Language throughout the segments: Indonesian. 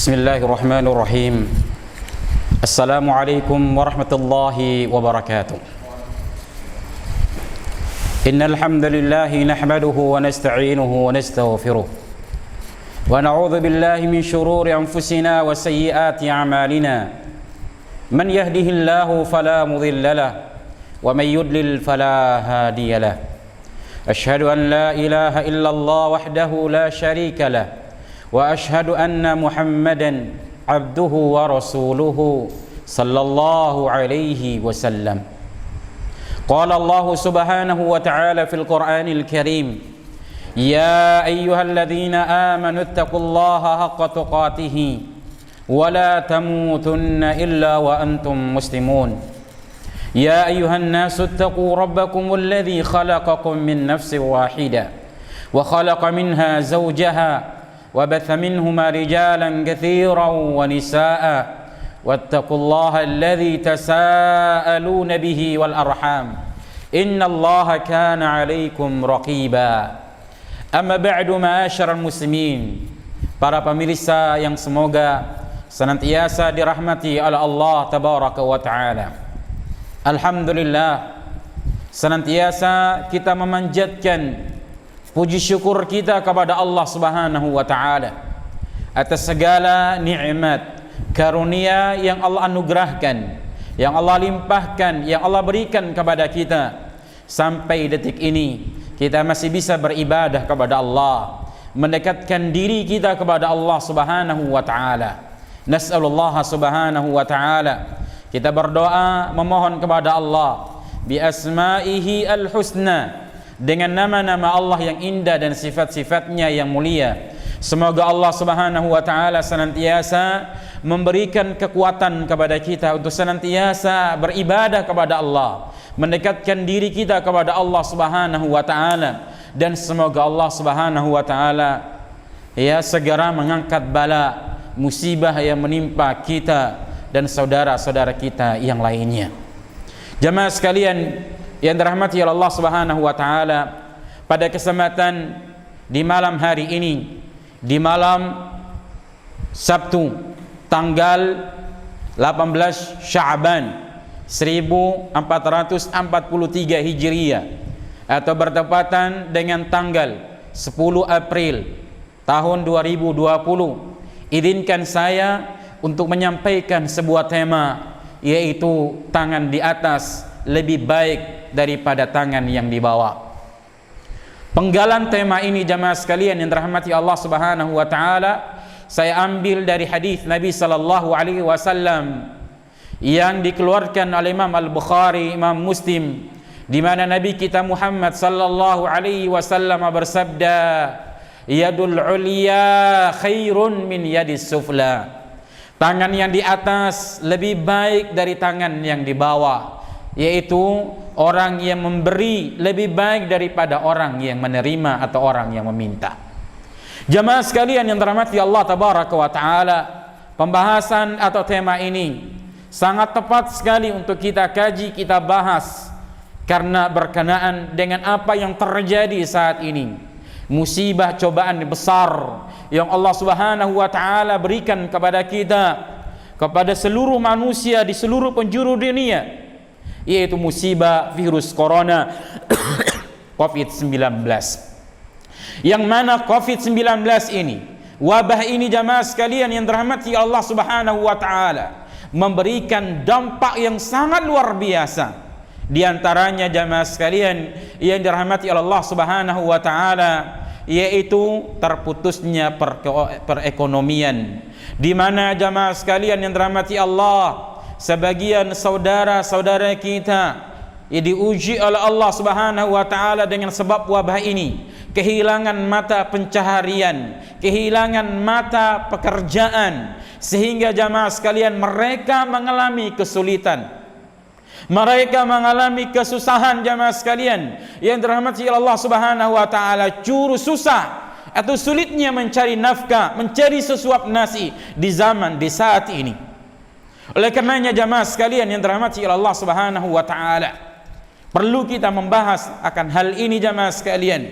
Bismillahir Rahmanir Rahim. Assalamualaikum warahmatullahi wabarakatuh. Innal hamdalillah nahmaduhu wa nasta'inuhu wa nastaghfiruh. Wa na'udzu billahi min shururi anfusina wa sayyiati a'malina. Man yahdihillahu fala mudilla lahu wa man yudlil fala hadiya lahu. Ashhadu an la ilaha illallah wahdahu la syarika lahu. وأشهد أن محمدا عبده ورسوله صلى الله عليه وسلم. قال الله سبحانه وتعالى في القرآن الكريم: يا أيها الذين آمنوا اتقوا الله حق تقاته ولا تموتن إلا وأنتم مسلمون. يا أيها الناس اتقوا ربكم الذي خلقكم من نفس واحدة وخلق منها زوجها وبث منهما رجالا كثيرا ونساء واتقوا الله الذي تساءلون به والأرحام إن الله كان عليكم رقيبا. أما بعد معاشر المسلمين, para pemirsa yang semoga senantiasa dirahmati oleh Allah tabaraka wa taala. Alhamdulillah, senantiasa kita memanjatkan puji syukur kita kepada Allah Subhanahu wa taala atas segala nikmat karunia yang Allah anugerahkan, yang Allah limpahkan, yang Allah berikan kepada kita. Sampai detik ini kita masih bisa beribadah kepada Allah, mendekatkan diri kita kepada Allah Subhanahu wa taala. Nas'alullah Subhanahu wa taala, kita berdoa memohon kepada Allah bi asma'ihi al-husna, dengan nama-nama Allah yang indah dan sifat-sifatnya yang mulia. Semoga Allah Subhanahu wa taala senantiasa memberikan kekuatan kepada kita untuk senantiasa beribadah kepada Allah, mendekatkan diri kita kepada Allah Subhanahu wa taala, dan semoga Allah Subhanahu wa taala segera mengangkat bala musibah yang menimpa kita dan saudara-saudara kita yang lainnya. Jamaah sekalian yang dirahmati oleh Allah Subhanahu wa taala, pada kesempatan di malam hari ini, di malam Sabtu tanggal 18 Sya'ban 1443 Hijriah atau bertepatan dengan tanggal 10 April tahun 2020, izinkan saya untuk menyampaikan sebuah tema, yaitu tangan di atas lebih baik daripada tangan yang di bawah. Penggalan tema ini jamaah sekalian yang dirahmati Allah Subhanahu wa taala, saya ambil dari hadis Nabi sallallahu alaihi wasallam yang dikeluarkan oleh Imam Al-Bukhari, Imam Muslim, di mana Nabi kita Muhammad sallallahu alaihi wasallam bersabda, yadul ulya khairun min yadis sufla. Tangan yang di atas lebih baik dari tangan yang di bawah, yaitu orang yang memberi lebih baik daripada orang yang menerima atau orang yang meminta. Jamaah sekalian yang dirahmati Allah tabaraka wa taala, pembahasan atau tema ini sangat tepat sekali untuk kita kaji, kita bahas, karena berkenaan dengan apa yang terjadi saat ini. Musibah cobaan besar yang Allah Subhanahu wa taala berikan kepada kita, kepada seluruh manusia di seluruh penjuru dunia, yaitu musibah virus corona COVID-19. Yang mana COVID-19 ini, wabah ini jamaah sekalian yang dirahmati Allah Subhanahu wa taala, memberikan dampak yang sangat luar biasa. Di antaranya jamaah sekalian yang dirahmati Allah Subhanahu wa taala, yaitu terputusnya perekonomian, di mana jamaah sekalian yang dirahmati Allah, sebagian saudara-saudara kita yang diuji oleh Allah Subhanahu wa taala dengan sebab wabah ini, kehilangan mata pencaharian, kehilangan mata pekerjaan, sehingga jamaah sekalian mereka mengalami kesulitan, mereka mengalami kesusahan. Jamaah sekalian yang dirahmati Allah Subhanahu wa taala, juru susah atau sulitnya mencari nafkah, mencari sesuap nasi di zaman, di saat ini. Oleh karenanya jamaah sekalian yang dirahmati Allah Subhanahu wa taala, perlu kita membahas akan hal ini jamaah sekalian,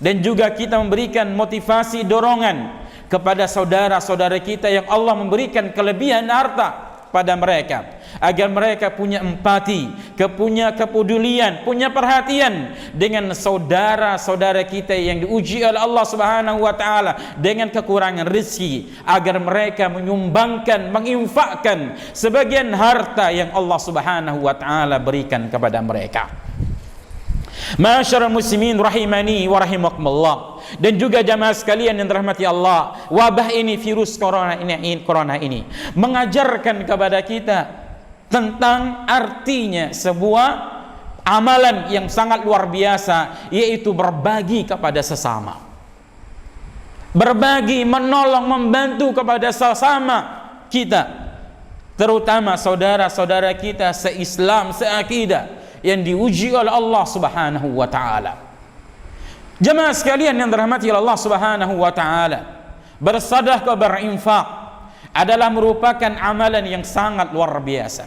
dan juga kita memberikan motivasi, dorongan kepada saudara-saudara kita yang Allah memberikan kelebihan harta pada mereka, agar mereka punya empati, punya kepedulian, punya perhatian dengan saudara-saudara kita yang diuji oleh Allah Subhanahu wa taala dengan kekurangan rezeki, agar mereka menyumbangkan, menginfakkan sebagian harta yang Allah Subhanahu wa taala berikan kepada mereka. Ma'asyiral muslimin rahimani wa rahimakumullah, dan juga jamaah sekalian yang dirahmati Allah, wabah ini, virus corona ini mengajarkan kepada kita tentang artinya sebuah amalan yang sangat luar biasa, yaitu berbagi kepada sesama, berbagi, menolong, membantu kepada sesama kita, terutama saudara-saudara kita se-Islam, se-akidah yang diuji oleh Allah Subhanahu wa taala. Jemaah sekalian yang dirahmati Allah Subhanahu wa taala, bersedekah, berinfak adalah merupakan amalan yang sangat luar biasa.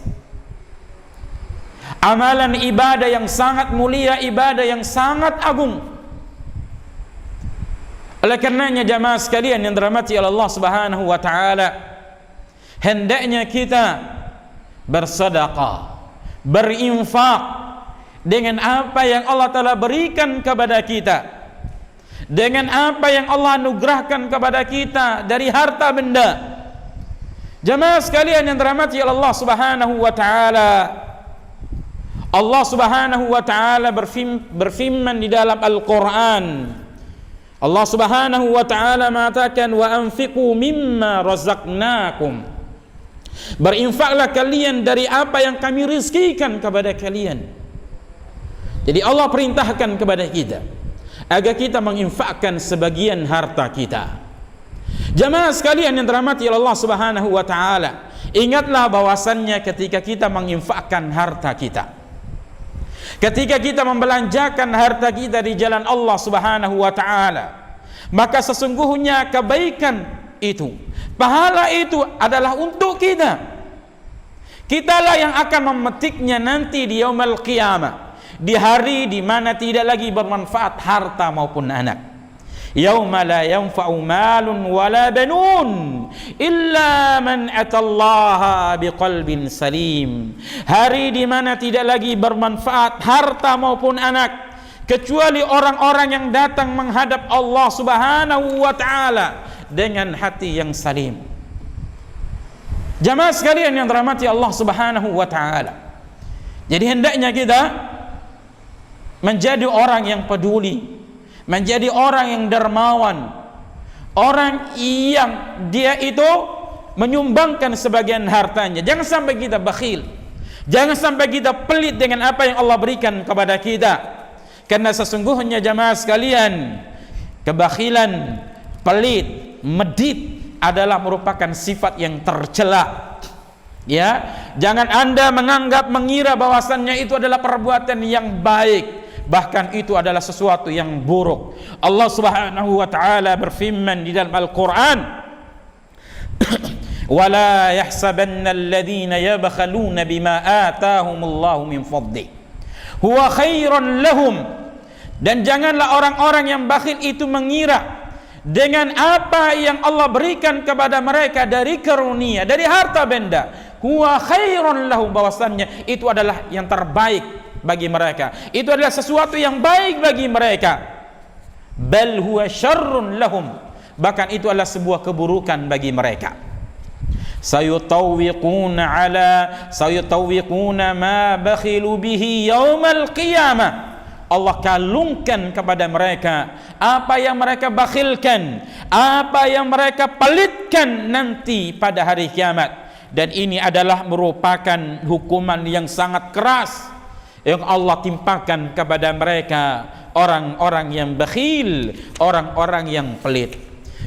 Amalan ibadah yang sangat mulia, ibadah yang sangat agung. Oleh karenanya jemaah sekalian yang dirahmati Allah Subhanahu wa taala, hendaknya kita bersedekah, berinfak dengan apa yang Allah Ta'ala berikan kepada kita, dengan apa yang Allah anugerahkan kepada kita dari harta benda. Jemaah sekalian yang dirahmati Allah Subhanahu wa taala, Allah Subhanahu wa taala berfirman di dalam Al-Qur'an. Allah Subhanahu wa taala mengatakan, wa anfiqu mimma razaqnakum, berinfaklah kalian dari apa yang kami rizkikan kepada kalian. Jadi Allah perintahkan kepada kita agar kita menginfakkan sebagian harta kita. Jamaah sekalian yang dirahmati Allah Subhanahu wa taala, ingatlah bahwasannya ketika kita menginfakkan harta kita, ketika kita membelanjakan harta kita di jalan Allah Subhanahu wa taala, maka sesungguhnya kebaikan itu, pahala itu adalah untuk kita. Kitalah yang akan memetiknya nanti di yaumul qiyamah, di hari di mana tidak lagi bermanfaat harta maupun anak. Yauma la yanfa'u malun wala banun illa man atallaha biqalbin salim. Hari di mana tidak lagi bermanfaat harta maupun anak kecuali orang-orang yang datang menghadap Allah Subhanahu wa taala dengan hati yang salim. Jamaah sekalian yang dirahmati Allah Subhanahu wa taala, jadi hendaknya kita menjadi orang yang peduli, menjadi orang yang dermawan, orang yang dia itu menyumbangkan sebagian hartanya. Jangan sampai kita bakhil, jangan sampai kita pelit dengan apa yang Allah berikan kepada kita, karena sesungguhnya jamaah sekalian, kebakhilan, pelit, medit adalah merupakan sifat yang tercela. Ya, jangan Anda mengira bahwasannya itu adalah perbuatan yang baik, bahkan itu adalah sesuatu yang buruk. Allah Subhanahu wa taala berfirman di dalam Al-Qur'an, "Wala yahsabanna alladhina yabkhaluna bima ataahumullahu min fadli huwa khairan lahum." Dan janganlah orang-orang yang bakhil itu mengira dengan apa yang Allah berikan kepada mereka dari karunia, dari harta benda, huwa khairan lahum, bahwasannya itu adalah yang terbaik bagi mereka, itu adalah sesuatu yang baik bagi mereka. Bal huwa syarrun lahum, bahkan itu adalah sebuah keburukan bagi mereka. Sayutawwiquna ma bakhilu bihi yaumal qiyamah. Allah kalungkan kepada mereka apa yang mereka bakhilkan, apa yang mereka pelitkan nanti pada hari kiamat. Dan ini adalah merupakan hukuman yang sangat keras yang Allah timpakan kepada mereka, orang-orang yang bakhil, orang-orang yang pelit.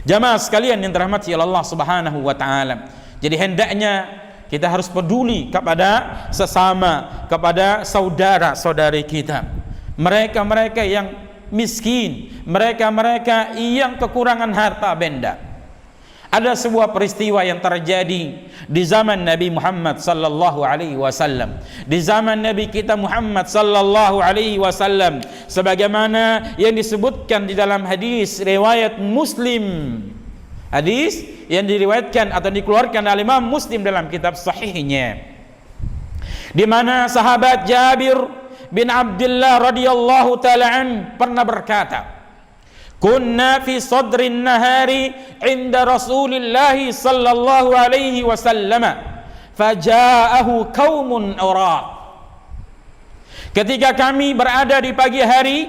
Jamaah sekalian yang dirahmati Allah Subhanahu wa taala, jadi hendaknya kita harus peduli kepada sesama, kepada saudara-saudari kita, mereka-mereka yang miskin, mereka-mereka yang kekurangan harta benda. Ada sebuah peristiwa yang terjadi di zaman Nabi Muhammad sallallahu alaihi wasallam, di zaman Nabi kita Muhammad sallallahu alaihi wasallam, sebagaimana yang disebutkan di dalam hadis riwayat Muslim Hadis yang diriwayatkan atau dikeluarkan oleh Imam Muslim dalam kitab sahihnya, di mana sahabat Jabir bin Abdullah radhiyallahu taala an pernah berkata, "Kunna fi sadrin nahari 'inda Rasulillah sallallahu alaihi wasallam, faja'ahu qaumun awraq." Ketika kami berada di pagi hari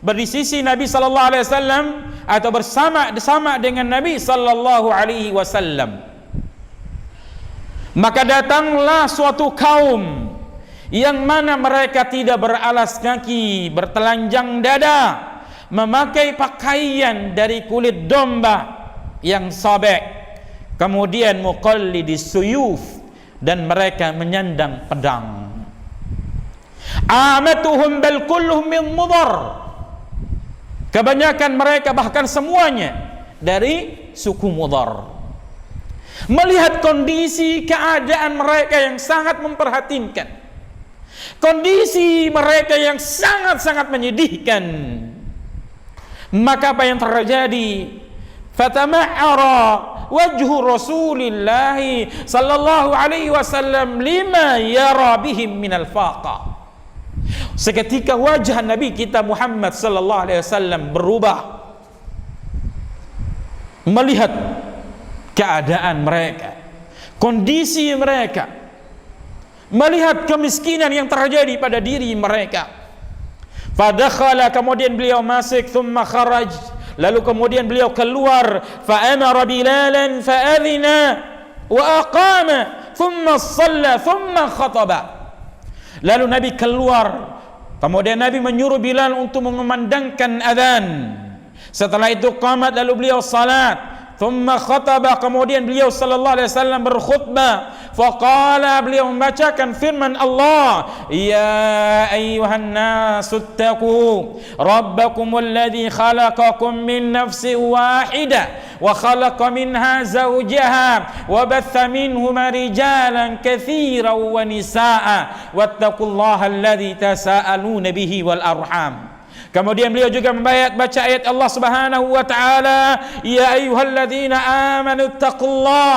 berdisisi Nabi sallallahu alaihi wasallam atau bersama dengan Nabi sallallahu alaihi wasallam, maka datanglah suatu kaum yang mana mereka tidak beralas kaki, bertelanjang dada, memakai pakaian dari kulit domba yang sobek, kemudian muqallidis suyuf, dan mereka menyandang pedang. Amatuhum bal kulluhum min mudar, kebanyakan mereka bahkan semuanya dari suku Mudar. Melihat kondisi keadaan mereka yang sangat memprihatinkan, kondisi mereka yang sangat-sangat menyedihkan, maka apa yang terjadi? Fatama'ara wajhu Rasulillah sallallahu alaihi wasallam lima yara bihim minal faqa. Seketika wajah Nabi kita Muhammad sallallahu alaihi wasallam berubah melihat keadaan mereka, kondisi mereka, melihat kemiskinan yang terjadi pada diri mereka. Fadakhala, kemudian beliau masuk, thumma kharaj, lalu kemudian beliau keluar, fa amara Bilalan fa adhina wa aqama thumma shalla thumma khataba. Lalu Nabi keluar, kemudian Nabi menyuruh Bilal untuk mengumandangkan azan. Setelah itu qamat, lalu beliau salat. Thumma khataba, kemudian beliau sallallahu alaihi wasallam berkhutbah. Faqala, beliau membacakan firman Allah, ya ayyuhan nasu ittaqu rabbakumul ladzi khalaqakum min nafsin wahidah wa khalaqa minha zawjaha wa batha minhuma rijalan katsiran wa nisaa wattaqullaha alladzi tasaaluna bihi wal arham. Kemudian beliau juga baca ayat Allah Subhanahu wa taala, ya ayyuhalladzina amanu taqullah,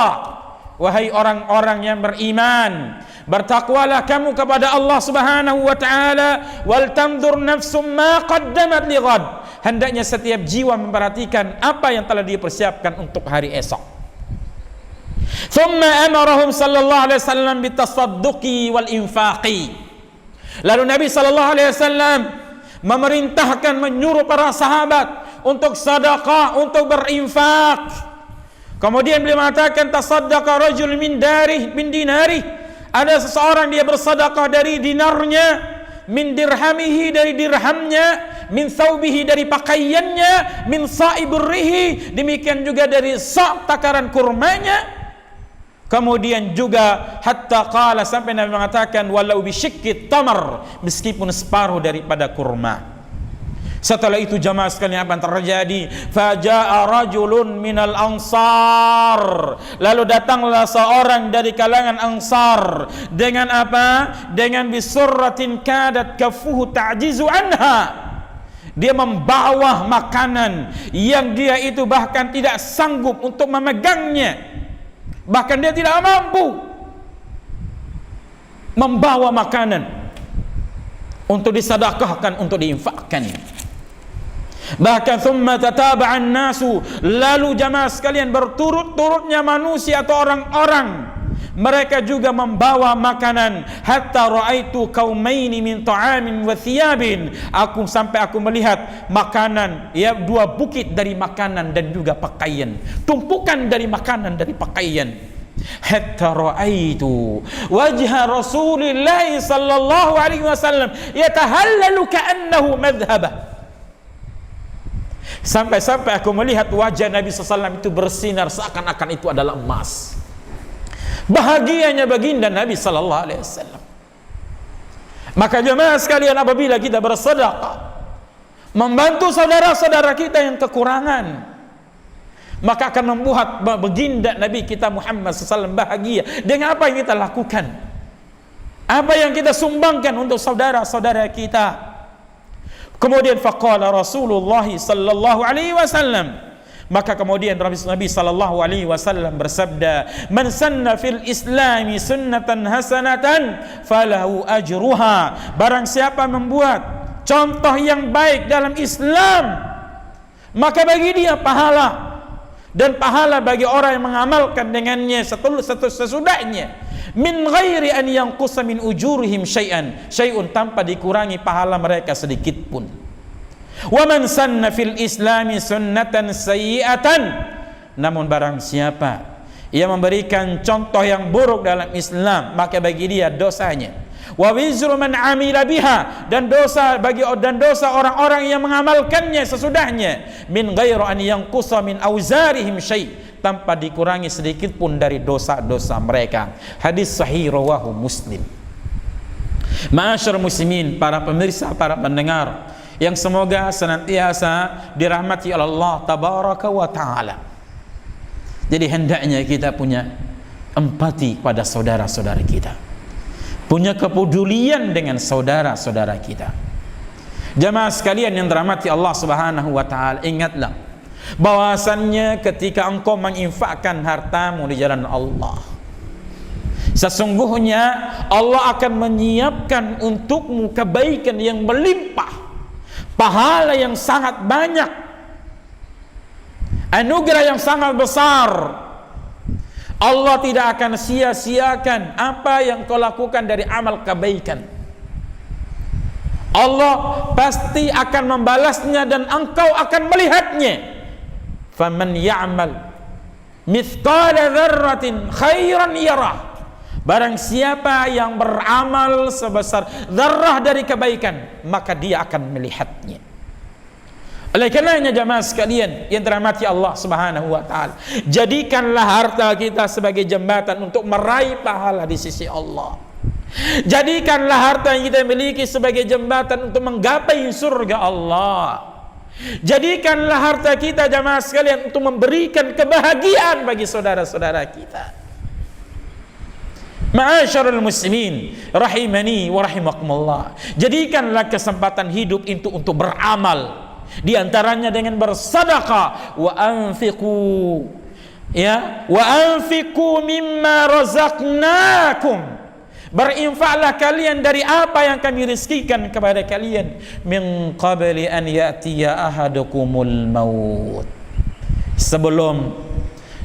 wahai orang-orang yang beriman, bertakwalah kamu kepada Allah Subhanahu wa taala, wal tanzur nafsum ma qaddamat lighad, hendaknya setiap jiwa memperhatikan apa yang telah dipersiapkan untuk hari esok. Thumma amarahum sallallahu alaihi wasallam bitasadduqi wal infaqi. Lalu Nabi sallallahu alaihi wasallam memerintahkan, menyuruh para sahabat untuk sedekah, untuk berinfak. Kemudian beliau mengatakan, tasaddaqa rajul min dinari, ada seseorang dia bersedekah dari dinarnya, min dirhamihi, dari dirhamnya, min thawbihi, dari pakaiannya, min sa'iburrihi, demikian juga dari sa' takaran kurmanya. Kemudian juga hatta qala, sampai Nabi mengatakan, walau bisyikki tamar, meskipun separuh daripada kurma. Setelah itu jamaah sekalian, apa yang terjadi? Faja'a rajulun minal ansar, lalu datanglah seorang dari kalangan ansar dengan apa? Dengan bisurratin kadat kafuhu ta'jizu anha. Dia membawa makanan yang dia itu bahkan tidak sanggup untuk memegangnya, bahkan dia tidak mampu membawa makanan untuk disedekahkan, untuk diinfakkan. Bahkan thumma tataba'an nasu, lalu jamaah sekalian berturut-turutnya manusia atau orang-orang, mereka juga membawa makanan. Hatta ra'aitu qaumaini min ta'amin wa thiyabin, sampai aku melihat makanan, ya, dua bukit dari makanan dan juga pakaian, tumpukan dari makanan dari pakaian. Hatta ra'aitu wajha Rasulillah sallallahu alaihi wasallam yatahallalu ka'annahu madhhabah, sampai-sampai aku melihat wajah Nabi SAW itu bersinar seakan-akan itu adalah emas. Bahagianya baginda Nabi sallallahu alaihi wasallam. Maka jemaah sekalian, apabila kita bersedekah membantu saudara-saudara kita yang kekurangan, maka akan membuat baginda Nabi kita Muhammad SAW bahagia dengan apa yang kita lakukan, apa yang kita sumbangkan untuk saudara-saudara kita. Kemudian faqala Rasulullah sallallahu alaihi wasallam, Maka kemudian Nabi sallallahu alaihi wasallam bersabda, "Man sanna fil islami sunnatan hasanatan falahu ajruha." Barang siapa membuat contoh yang baik dalam Islam, maka bagi dia pahala, dan pahala bagi orang yang mengamalkan dengannya sesudahnya, min ghairi an yanqusa min ujurihim syai'un, tanpa dikurangi pahala mereka sedikit pun. Wa man sanna fil islami sunnatan sayyi'atan, namun barang siapa ia memberikan contoh yang buruk dalam Islam, maka bagi dia dosanya. Wa wizru man amila biha, dan dosa orang-orang yang mengamalkannya sesudahnya, min ghairu an yanqusa min auzarihim tanpa dikurangi sedikit pun dari dosa-dosa mereka. Hadis sahih rawahu Muslim. Ma'asyar muslimin, para pemirsa, para pendengar yang semoga senantiasa dirahmati oleh Allah tabaraka wa taala. Jadi hendaknya kita punya empati pada saudara-saudara kita, punya kepedulian dengan saudara-saudara kita. Jamaah sekalian yang dirahmati Allah Subhanahu wa taala, ingatlah bahwasannya ketika engkau menginfakkan hartamu di jalan Allah, sesungguhnya Allah akan menyiapkan untukmu kebaikan yang melimpah, pahala yang sangat banyak, anugerah yang sangat besar. Allah tidak akan sia-siakan apa yang kau lakukan dari amal kebaikan. Allah pasti akan membalasnya dan engkau akan melihatnya. Faman ya'mal mithqala dzarratin khairan yarah. Barang siapa yang beramal sebesar zarrah dari kebaikan, maka dia akan melihatnya. Oleh karenanya jamaah sekalian yang dirahmati Allah Subhanahu wa taala, jadikanlah harta kita sebagai jembatan untuk meraih pahala di sisi Allah. Jadikanlah harta yang kita miliki sebagai jembatan untuk menggapai surga Allah. Jadikanlah harta kita jamaah sekalian untuk memberikan kebahagiaan bagi saudara-saudara kita. Ma'asyarul muslimin rahimani wa rahimakumullah, jadikanlah kesempatan hidup itu untuk beramal, di antaranya dengan bersedekah. Wa anfiqu, ya, wa anfiqu mimma razaqnakum, berinfaklah kalian dari apa yang kami rizkikan kepada kalian, min qabli an ya'tiya ahadukumul maut, sebelum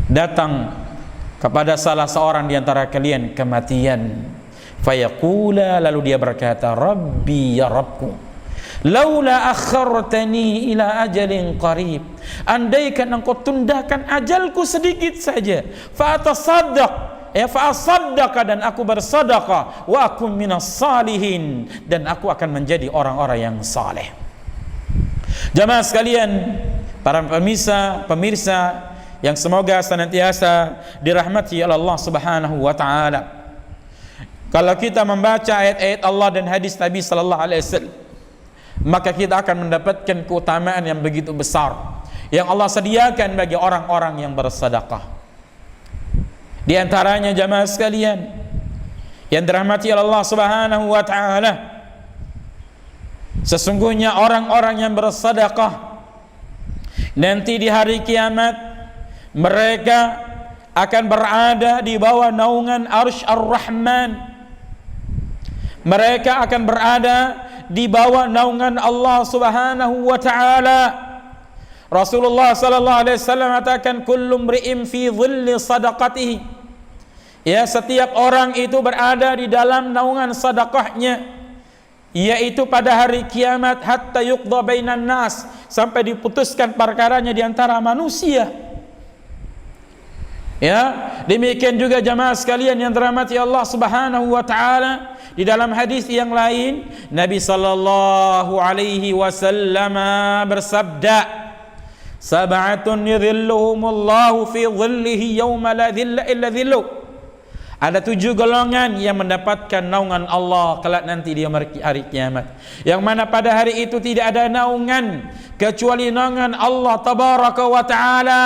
datang kepada salah seorang di antara kalian kematian. Fayaqula, lalu dia berkata, Rabbi, ya Rabbku, laula akhartani ila ajalin qarib, andaikan engkau tundakan ajalku sedikit saja, fa atasaddaq, ya fa asaddaqa, dan aku bersedekah, wa akum minas salihin, dan aku akan menjadi orang-orang yang saleh. Jamaah sekalian, para pemirsa yang semoga senantiasa dirahmati oleh Allah Subhanahu wa taala, kalau kita membaca ayat-ayat Allah dan hadis Nabi sallallahu alaihi wasallam, maka kita akan mendapatkan keutamaan yang begitu besar yang Allah sediakan bagi orang-orang yang bersedekah. Di antaranya jamaah sekalian yang dirahmati oleh Allah Subhanahu wa taala, sesungguhnya orang-orang yang bersedekah nanti di hari kiamat mereka akan berada di bawah naungan Arsy Ar-Rahman. Mereka akan berada di bawah naungan Allah Subhanahu wa taala. Rasulullah sallallahu alaihi wasallam mengatakan, kullu mri'in fi dhilli sadaqatihi, ya, setiap orang itu berada di dalam naungan sedekahnya, yaitu pada hari kiamat, hatta yuqda bainan nas, sampai diputuskan perkaranya di antara manusia. Ya, demikian juga jamaah sekalian yang dirahmati Allah Subhanahu wa taala, di dalam hadis yang lain Nabi sallallahu alaihi wasallam bersabda, sab'atun yadhilluhumullahu fi dhillihi yauma la dhilla illa dhilluh. Ada 7 golongan yang mendapatkan naungan Allah kelak nanti di hari kiamat, yang mana pada hari itu tidak ada naungan kecuali naungan Allah tabaraka wa taala.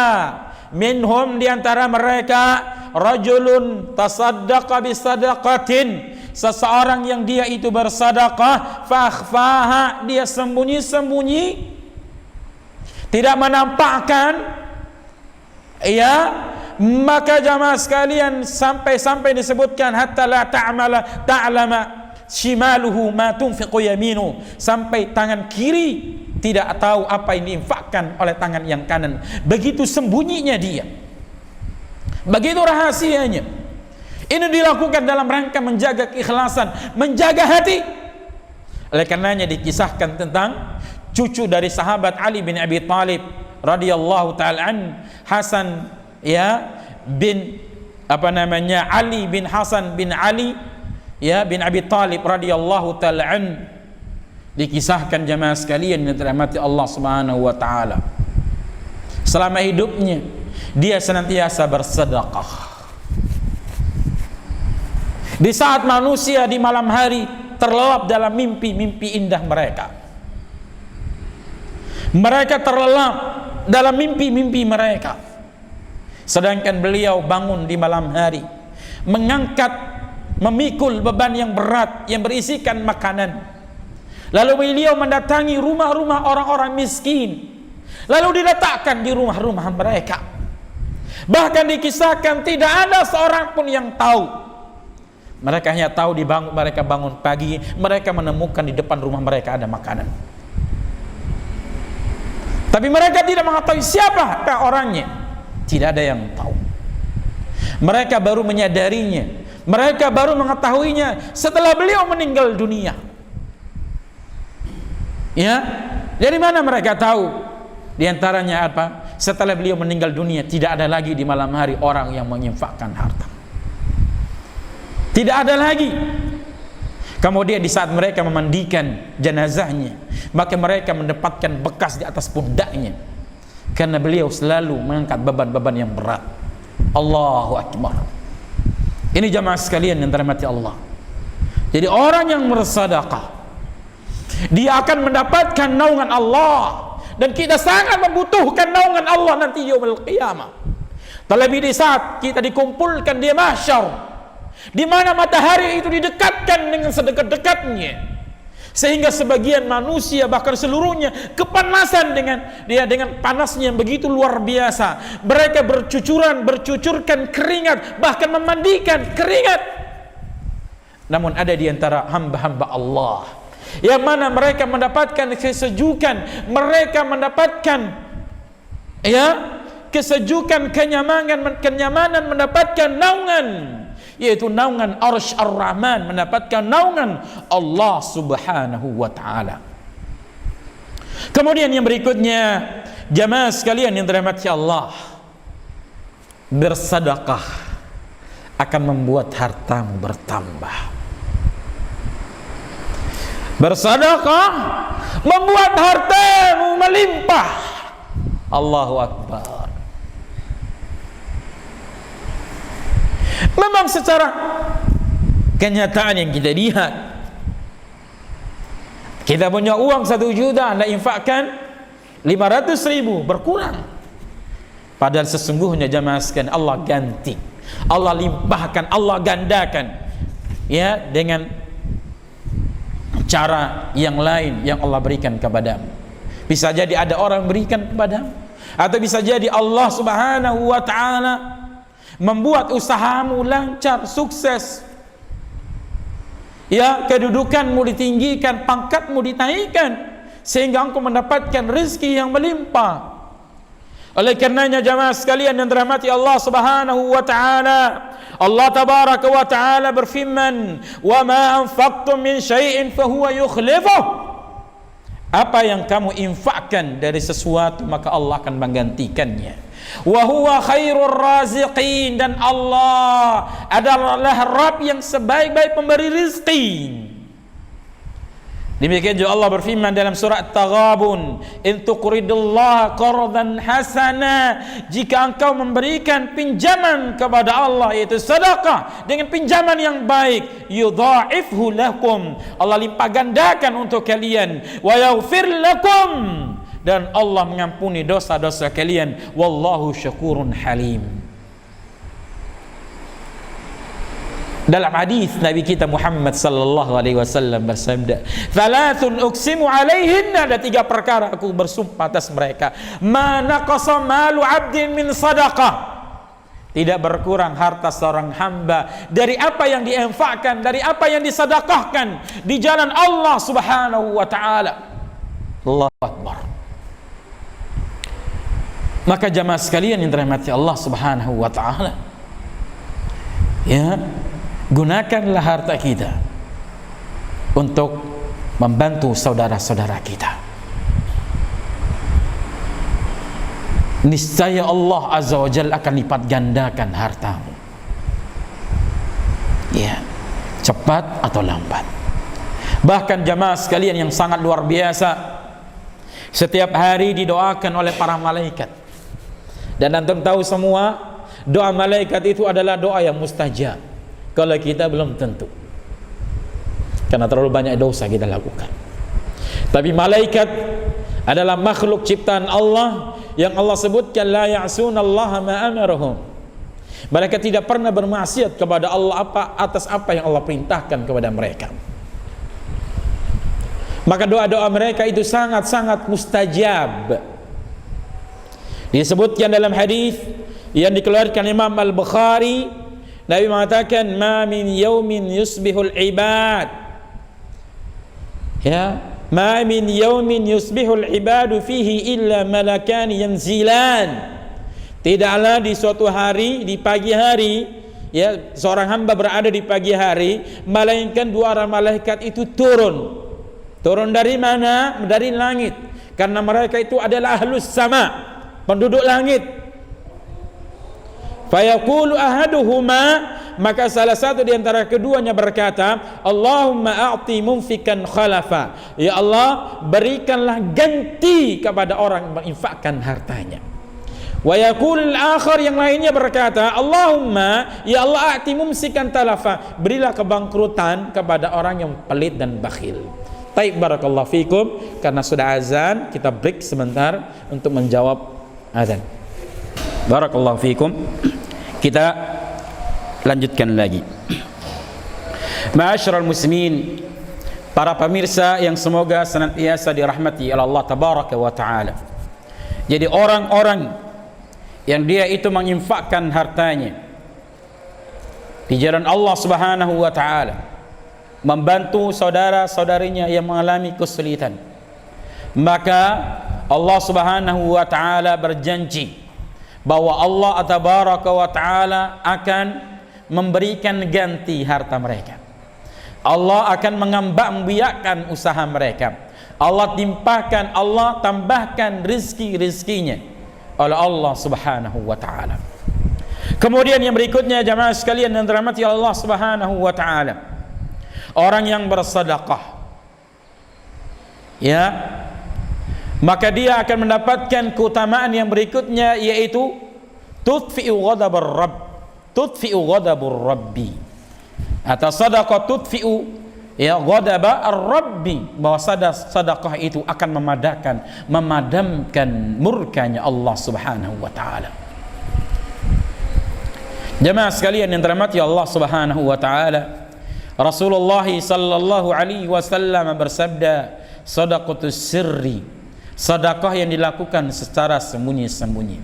Minhum, di antara mereka, rajulun tasaddaqa bisadaqatin, seseorang yang dia itu bersedekah, fakhfaha, dia sembunyi-sembunyi, tidak menampakkan, Ya, maka jamaah sekalian sampai disebutkan hatta la ta'lama shimaluhu ma tunfiqu yaminu, sampai tangan kiri tidak tahu apa yang diinfakkan oleh tangan yang kanan. Begitu sembunyinya dia, begitu rahasianya. Ini dilakukan dalam rangka menjaga keikhlasan, menjaga hati. Oleh karenanya dikisahkan tentang cucu dari sahabat Ali bin Abi Thalib radhiyallahu taala an, Hasan bin Ali bin Hasan bin Ali bin Abi Thalib radhiyallahu taala an. Dikisahkan jamaah sekalian yang dirahmati Allah Subhanahu wa taala, selama hidupnya dia senantiasa bersedekah. Di saat manusia di malam hari terlelap dalam mimpi-mimpi indah mereka terlelap dalam mimpi-mimpi mereka, sedangkan beliau bangun di malam hari, memikul beban yang berat yang berisikan makanan. Lalu beliau mendatangi rumah-rumah orang-orang miskin, lalu diletakkan di rumah-rumah mereka. Bahkan dikisahkan tidak ada seorang pun yang tahu. Mereka hanya tahu mereka bangun pagi, mereka menemukan di depan rumah mereka ada makanan. Tapi mereka tidak mengetahui siapa orangnya. Tidak ada yang tahu. Mereka baru menyadarinya, mereka baru mengetahuinya setelah beliau meninggal dunia. Ya, dari mana mereka tahu? Di antaranya apa? Setelah beliau meninggal dunia, tidak ada lagi di malam hari orang yang menginfakkan harta. Tidak ada lagi. Kemudian di saat mereka memandikan jenazahnya, maka mereka mendapatkan bekas di atas pundaknya, karena beliau selalu mengangkat beban-beban yang berat. Allahu Akbar. Ini jamaah sekalian yang dirahmati Allah. Jadi orang yang bersedekah, dia akan mendapatkan naungan Allah, dan kita sangat membutuhkan naungan Allah nanti yaumul qiyamah. Terlebih di saat kita dikumpulkan di mahsyar, di mana matahari itu didekatkan dengan sedekat-dekatnya, sehingga sebagian manusia bahkan seluruhnya kepanasan dengan panasnya yang begitu luar biasa. Mereka bercucurkan keringat, bahkan memandikan keringat. Namun ada di antara hamba-hamba Allah yang mana mereka mendapatkan kesejukan, mereka mendapatkan kesejukan, kenyamanan, mendapatkan naungan, yaitu naungan Arsy Ar-Rahman, mendapatkan naungan Allah Subhanahu wa taala. Kemudian yang berikutnya, jamaah sekalian yang dirahmati Allah, bersedekah akan membuat hartamu bertambah. Bersedekah membuat hartamu melimpah. Allahu Akbar. Memang secara kenyataan yang kita lihat, kita punya uang 1 juta, Anda infakkan 500.000, berkurang. Padahal sesungguhnya jamaah sekalian, Allah ganti, Allah limpahkan, Allah gandakan, dengan cara yang lain yang Allah berikan kepadamu. Bisa jadi ada orang berikan kepadamu, atau bisa jadi Allah Subhanahu wa taala membuat usahamu lancar, sukses. Kedudukanmu ditinggikan, pangkatmu dinaikkan, sehingga engkau mendapatkan rezeki yang melimpah. Oleh karenanya jamaah sekalian yang dirahmati Allah Subhanahu wa taala, Allah tabaraka wa taala berfirman, "Wa ma anfaqtum min syai'in fa huwa yukhlifuh." Apa yang kamu infakkan dari sesuatu, maka Allah akan menggantikannya. Wa huwa khairur raziqin, dan Allah adalah Rabb yang sebaik-baik pemberi rezeki. Demikian juga Allah berfirman dalam surah At-Taghabun, "In tuqridullaha qardan hasana." Jika engkau memberikan pinjaman kepada Allah, yaitu sedekah dengan pinjaman yang baik, yudha'ifhu lakum, Allah limpah gandakan untuk kalian, wa yaghfir lakum, dan Allah mengampuni dosa-dosa kalian, wallahu syakurun halim. Dalam hadis Nabi kita Muhammad sallallahu alaihi wasallam bersabda, "Thalathun uqsimu alaihinna," ada 3 perkara aku bersumpah atas mereka. "Ma naqasa malu 'abdin min sadaqah." Tidak berkurang harta seorang hamba dari apa yang diinfakkan, dari apa yang disedekahkan di jalan Allah Subhanahu wa taala. Allahu Akbar. Maka jamaah sekalian yang dirahmati Allah Subhanahu wa taala, ya, gunakanlah harta kita untuk membantu saudara-saudara kita. Niscaya Allah Azza wa Jalla akan lipat gandakan hartamu, ya, cepat atau lambat. Bahkan jamaah sekalian yang sangat luar biasa, setiap hari didoakan oleh para malaikat. Dan antum tahu semua, doa malaikat itu adalah doa yang mustajab. Kalau kita belum tentu, karena terlalu banyak dosa kita lakukan. Tapi malaikat adalah makhluk ciptaan Allah yang Allah sebutkan la ya'sunallaha ma amarahum. Mereka tidak pernah bermaksiat kepada Allah atas apa yang Allah perintahkan kepada mereka. Maka doa-doa mereka itu sangat-sangat mustajab. Disebutkan dalam hadis yang dikeluarkan Imam Al-Bukhari, Nabi mengatakan, "Ma min yaumin yusbihul ibad." Ya, "Ma min yaumin yusbihul ibadu fihi illa malakani yanzilan." Tidaklah di suatu hari, di pagi hari, ya, seorang hamba berada di pagi hari, melainkan 2 orang malaikat itu turun. Turun dari mana? Dari langit. Karena mereka itu adalah ahlus sama, penduduk langit. Fayaqulu ahaduhuma, maka salah satu di antara keduanya berkata, "Allahumma a'ti munfikan khalafa." Ya Allah, berikanlah ganti kepada orang yang menginfakkan hartanya. Wa yaqulul akhar, yang lainnya berkata, "Allahumma, ya Allah, a'ti mumsikan talafa." Berilah kebangkrutan kepada orang yang pelit dan bakhil. Taib, barakallahu fikum. Karena sudah azan, kita break sebentar untuk menjawab azan. Barakallahu fikum. Kita lanjutkan lagi. Ma'asyiral muslimin, para pemirsa yang semoga senantiasa dirahmati oleh Allah tabaraka wa taala. Jadi orang-orang yang dia itu menginfakkan hartanya di jalan Allah Subhanahu wa taala, membantu saudara-saudarinya yang mengalami kesulitan, maka Allah Subhanahu wa taala berjanji bahwa Allah tabaraka wa taala akan memberikan ganti harta mereka. Allah akan mengembangbiakkan usaha mereka. Allah timpahkan, Allah tambahkan rizki-rizkinya oleh Allah Subhanahu wa taala. Kemudian yang berikutnya jamaah sekalian yang dirahmati Allah Subhanahu wa taala, orang yang bersedekah, ya, maka dia akan mendapatkan keutamaan yang berikutnya, yaitu tudfi'u ghadabur rabb, tudfi'u ghadabur rabbi, atau sedekah tudfi'u, ya, ghadaba ar-rabbi, bahwa sedekah itu akan memadamkan murkanya Allah Subhanahu wa taala. Jemaah sekalian yang dirahmati Allah Subhanahu wa taala, Rasulullah sallallahu alaihi wasallam bersabda, "Shadaqatus sirri," sedekah yang dilakukan secara sembunyi-sembunyi,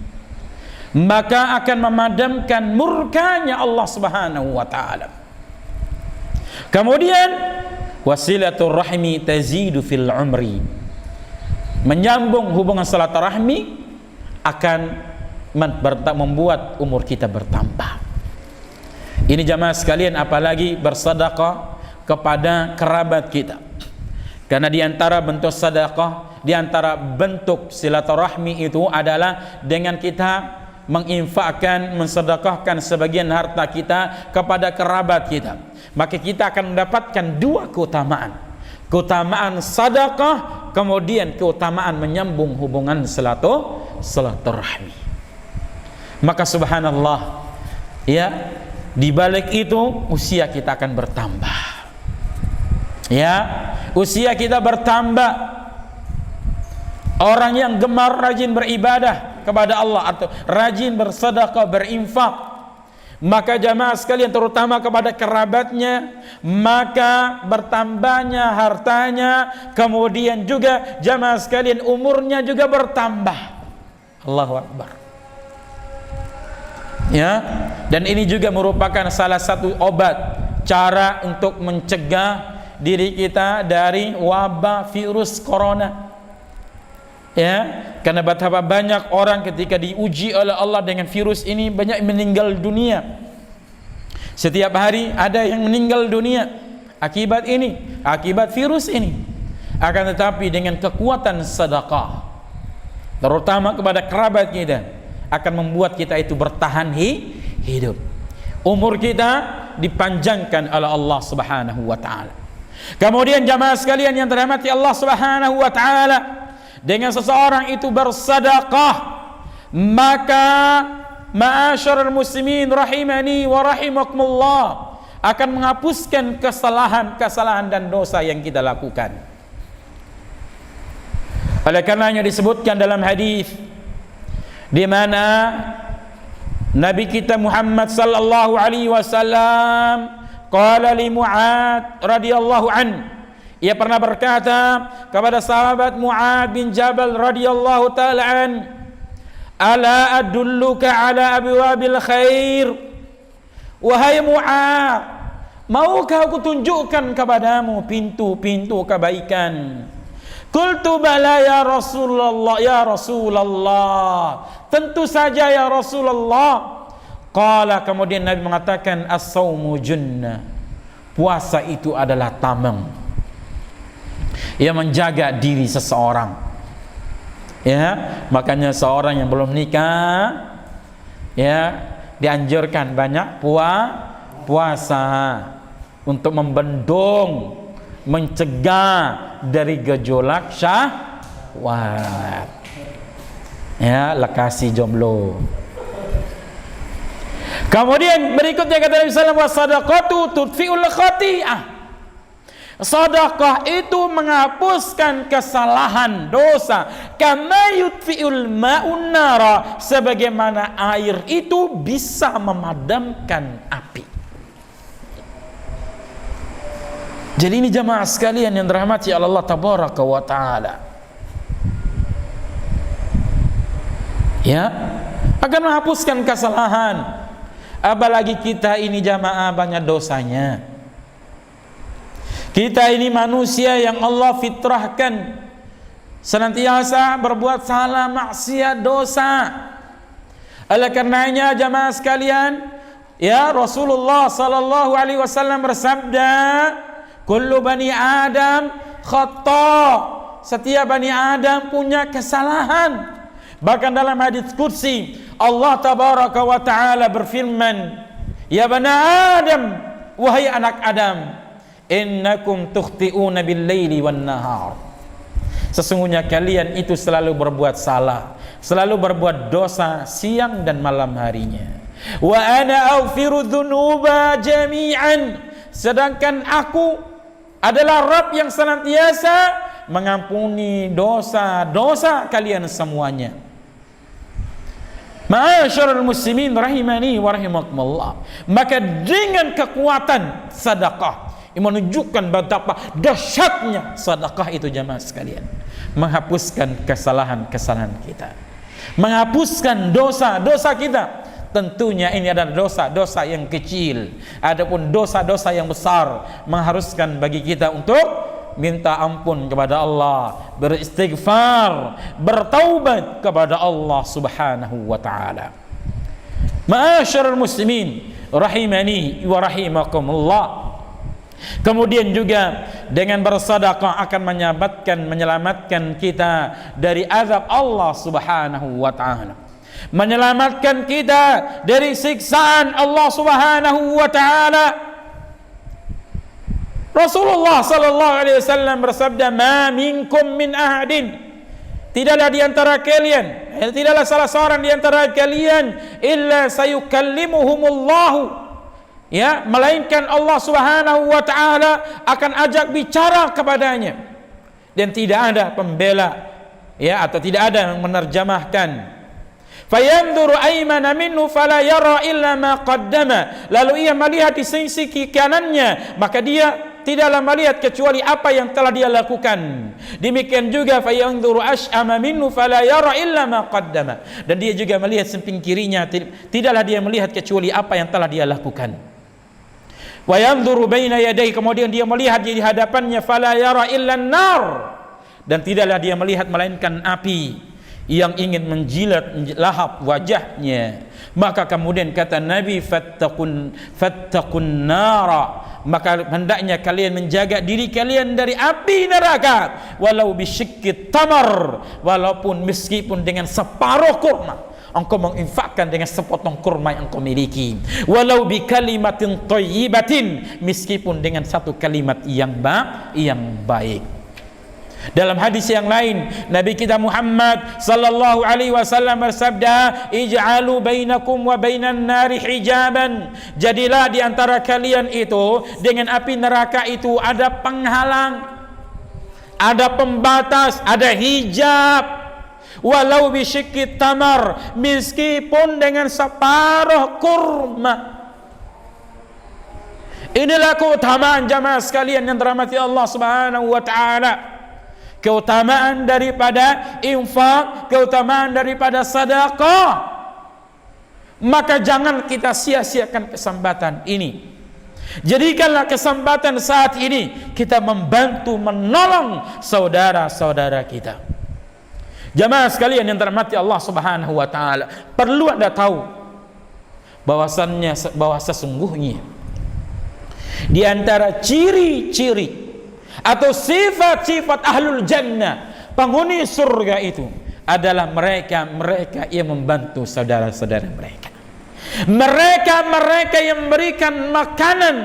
maka akan memadamkan murkanya Allah Subhanahu wa taala. Kemudian wasilatul rahmi tazidu fil umri, menyambung hubungan silaturahmi akan membuat umur kita bertambah. Ini jamaah sekalian, apalagi bersedekah kepada kerabat kita. Karena di antara bentuk sedekah, di antara bentuk silaturahmi itu adalah dengan kita menginfakkan, mensedekahkan sebagian harta kita kepada kerabat kita. Maka kita akan mendapatkan 2 keutamaan. Keutamaan sedekah, kemudian keutamaan menyambung hubungan silaturahmi. Maka subhanallah, ya, di balik itu usia kita akan bertambah. Ya, usia kita bertambah. Orang yang gemar rajin beribadah kepada Allah atau rajin bersedekah, berinfak, maka jamaah sekalian terutama kepada kerabatnya, maka bertambahnya hartanya, kemudian juga jamaah sekalian umurnya juga bertambah. Allahu Akbar. Ya, dan ini juga merupakan salah satu obat cara untuk mencegah diri kita dari wabah virus corona. Ya, karena betapa banyak orang ketika diuji oleh Allah dengan virus ini banyak meninggal dunia. Setiap hari ada yang meninggal dunia akibat ini, akibat virus ini. Akan tetapi dengan kekuatan sedekah, terutama kepada kerabat kita, akan membuat kita itu bertahan hidup. Umur kita dipanjangkan oleh Allah Subhanahu wa taala. Kemudian jamaah sekalian yang dirahmati Allah Subhanahu wa taala, dengan seseorang itu bersedekah, maka ma'asyiral muslimin rahimani wa rahimakumullah, akan menghapuskan kesalahan dan dosa yang kita lakukan. Oleh karenanya disebutkan dalam hadis di mana Nabi kita Muhammad sallallahu alaihi wasallam qala li Mu'ad radhiyallahu anhu, ia pernah berkata kepada sahabat Mu'ad bin Jabal radhiyallahu ta'ala an, ala adulluka ala abwabil khair, wahai Mu'ad, maukah aku tunjukkan kepadamu pintu-pintu kebaikan? Qultu bala ya Rasulullah, ya Rasulullah, tentu saja ya Rasulullah. Qala, kemudian Nabi mengatakan, as-sawmu junnah, puasa itu adalah tameng yang menjaga diri seseorang. Ya, makanya seorang yang belum nikah, ya, dianjurkan banyak puasa untuk membendung, mencegah dari gejolak syahwat. Ya, lekasi jomblo. Kemudian berikutnya kata Nabi sallallahu alaihi wasallam, wasadaqatu tudfi'ul khati'ah. Sedekah itu menghapuskan kesalahan, dosa. Kama yudfi'ul ma'un nara, sebagaimana air itu bisa memadamkan api. Jadi ini jamaah sekalian yang dirahmati Allah tabaraka wa taala, ya, akan menghapuskan kesalahan. Apalagi kita ini jamaah banyak dosanya. Kita ini manusia yang Allah fitrahkan senantiasa berbuat salah, maksiat, dosa. Oleh karenanya jamaah sekalian, ya, Rasulullah sallallahu alaihi wasallam bersabda, kullu bani Adam khata, setiap bani Adam punya kesalahan. Bahkan dalam hadis qudsi Allah tabaraka wa taala berfirman, ya bani Adam, wahai anak Adam, innakum tukhti'una bil laili wan nahar, sesungguhnya kalian itu selalu berbuat salah, selalu berbuat dosa siang dan malam harinya. Wa ana aghfiru dzunuba jami'an, sedangkan aku adalah Rabb yang senantiasa mengampuni dosa-dosa kalian semuanya. Ma'asyiral muslimin rahimani wa rahimakumullah, maka dengan kekuatan sedekah yang menunjukkan betapa dahsyatnya sedekah itu jamaah sekalian, menghapuskan kesalahan-kesalahan kita, menghapuskan dosa-dosa kita. Tentunya ini adalah dosa-dosa yang kecil. Adapun dosa-dosa yang besar mengharuskan bagi kita untuk minta ampun kepada Allah, beristighfar, bertaubat kepada Allah Subhanahu wa taala. Ma'asyiral muslimin rahimani wa rahimakumullah. Kemudian juga dengan bersedekah akan menyelamatkan kita dari azab Allah Subhanahu wa taala, menyelamatkan kita dari siksaan Allah Subhanahu wa taala. Rasulullah sallallahu alaihi wasallam bersabda, "Ma minkum min ahadin", tidaklah di antara kalian, tidaklah salah seorang di antara kalian, illa sayukallimuhumullahu, ya, melainkan Allah Subhanahu wa taala akan ajak bicara kepadanya, dan tidak ada pembela, ya, atau tidak ada yang menerjemahkan. Fayanzuru aymana minhu fala yara illa ma qaddama. Lalu ia melihat di sisi kanannya, maka dia tidaklah melihat kecuali apa yang telah dia lakukan. Demikian juga fayanzuru ash'ama minhu fala yara illa ma qaddama. Dan dia juga melihat samping kirinya, tidaklah dia melihat kecuali apa yang telah dia lakukan. Wa yanzuru baina yadayhi, kemudian dia melihat di hadapannya, fala yara illa an-nar, dan tidaklah dia melihat melainkan api yang ingin menjilat lahap wajahnya. Maka kemudian kata Nabi, fattaqun nara, maka hendaknya kalian menjaga diri kalian dari api neraka, walau bisyikki tamar, walaupun meskipun dengan separuh kurma engkau menginfakkan, dengan sepotong kurma yang engkau miliki, walau bi kalimatin thayyibatin, meskipun dengan satu kalimat yang baik. Dalam hadis yang lain, Nabi kita Muhammad sallallahu alaihi wasallam bersabda, ij'alu bainakum wa bainan nari hijaban, jadilah di antara kalian itu dengan api neraka itu ada penghalang, ada pembatas, ada hijab, walau bisyikki tamar, meskipun dengan separuh kurma. Inilah keutamaan jamaah sekalian yang dirahmati Allah Subhanahu wa taala. Keutamaan daripada infak, keutamaan daripada sedekah. Maka jangan kita sia-siakan kesempatan ini. Jadikanlah kesempatan saat ini kita membantu, menolong saudara-saudara kita. Jamaah sekalian yang dirahmati Allah Subhanahu wa taala, perlu Anda tahu bahwa sesungguhnya di antara ciri-ciri atau sifat-sifat ahlul jannah, penghuni surga itu adalah mereka yang membantu saudara-saudara mereka. Mereka yang memberikan makanan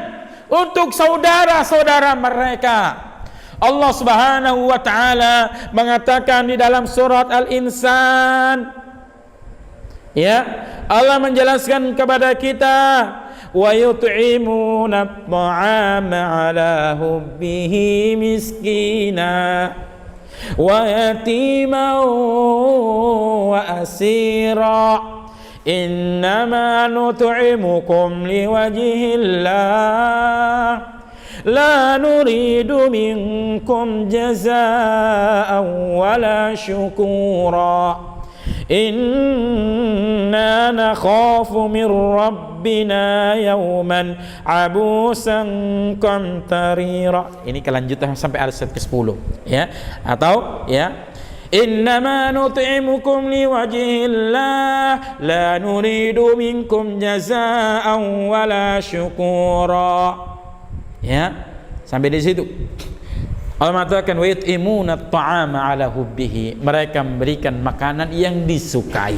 untuk saudara-saudara mereka. Allah Subhanahu wa taala mengatakan di dalam surat Al-Insan, ya, Allah menjelaskan kepada kita, wa yut'imuna at-ta'ama 'ala hubbihi miskina wa yatiman wa asira innama nut'imukum liwajhillah la nuridu minkum jazaa'an wala syukura inna nakhafu min rabbina yawman abusan qamtarira. Ini kelanjutan sampai ayat ke-10, ya. Atau ya, innama nut'imukum liwajhillah la nuridu minkum jazaa'an wala syukura. Ya, sampai di situ. Allah mengatakan wa yut'imuna at-ta'ama 'ala hubbihi, mereka memberikan makanan yang disukai,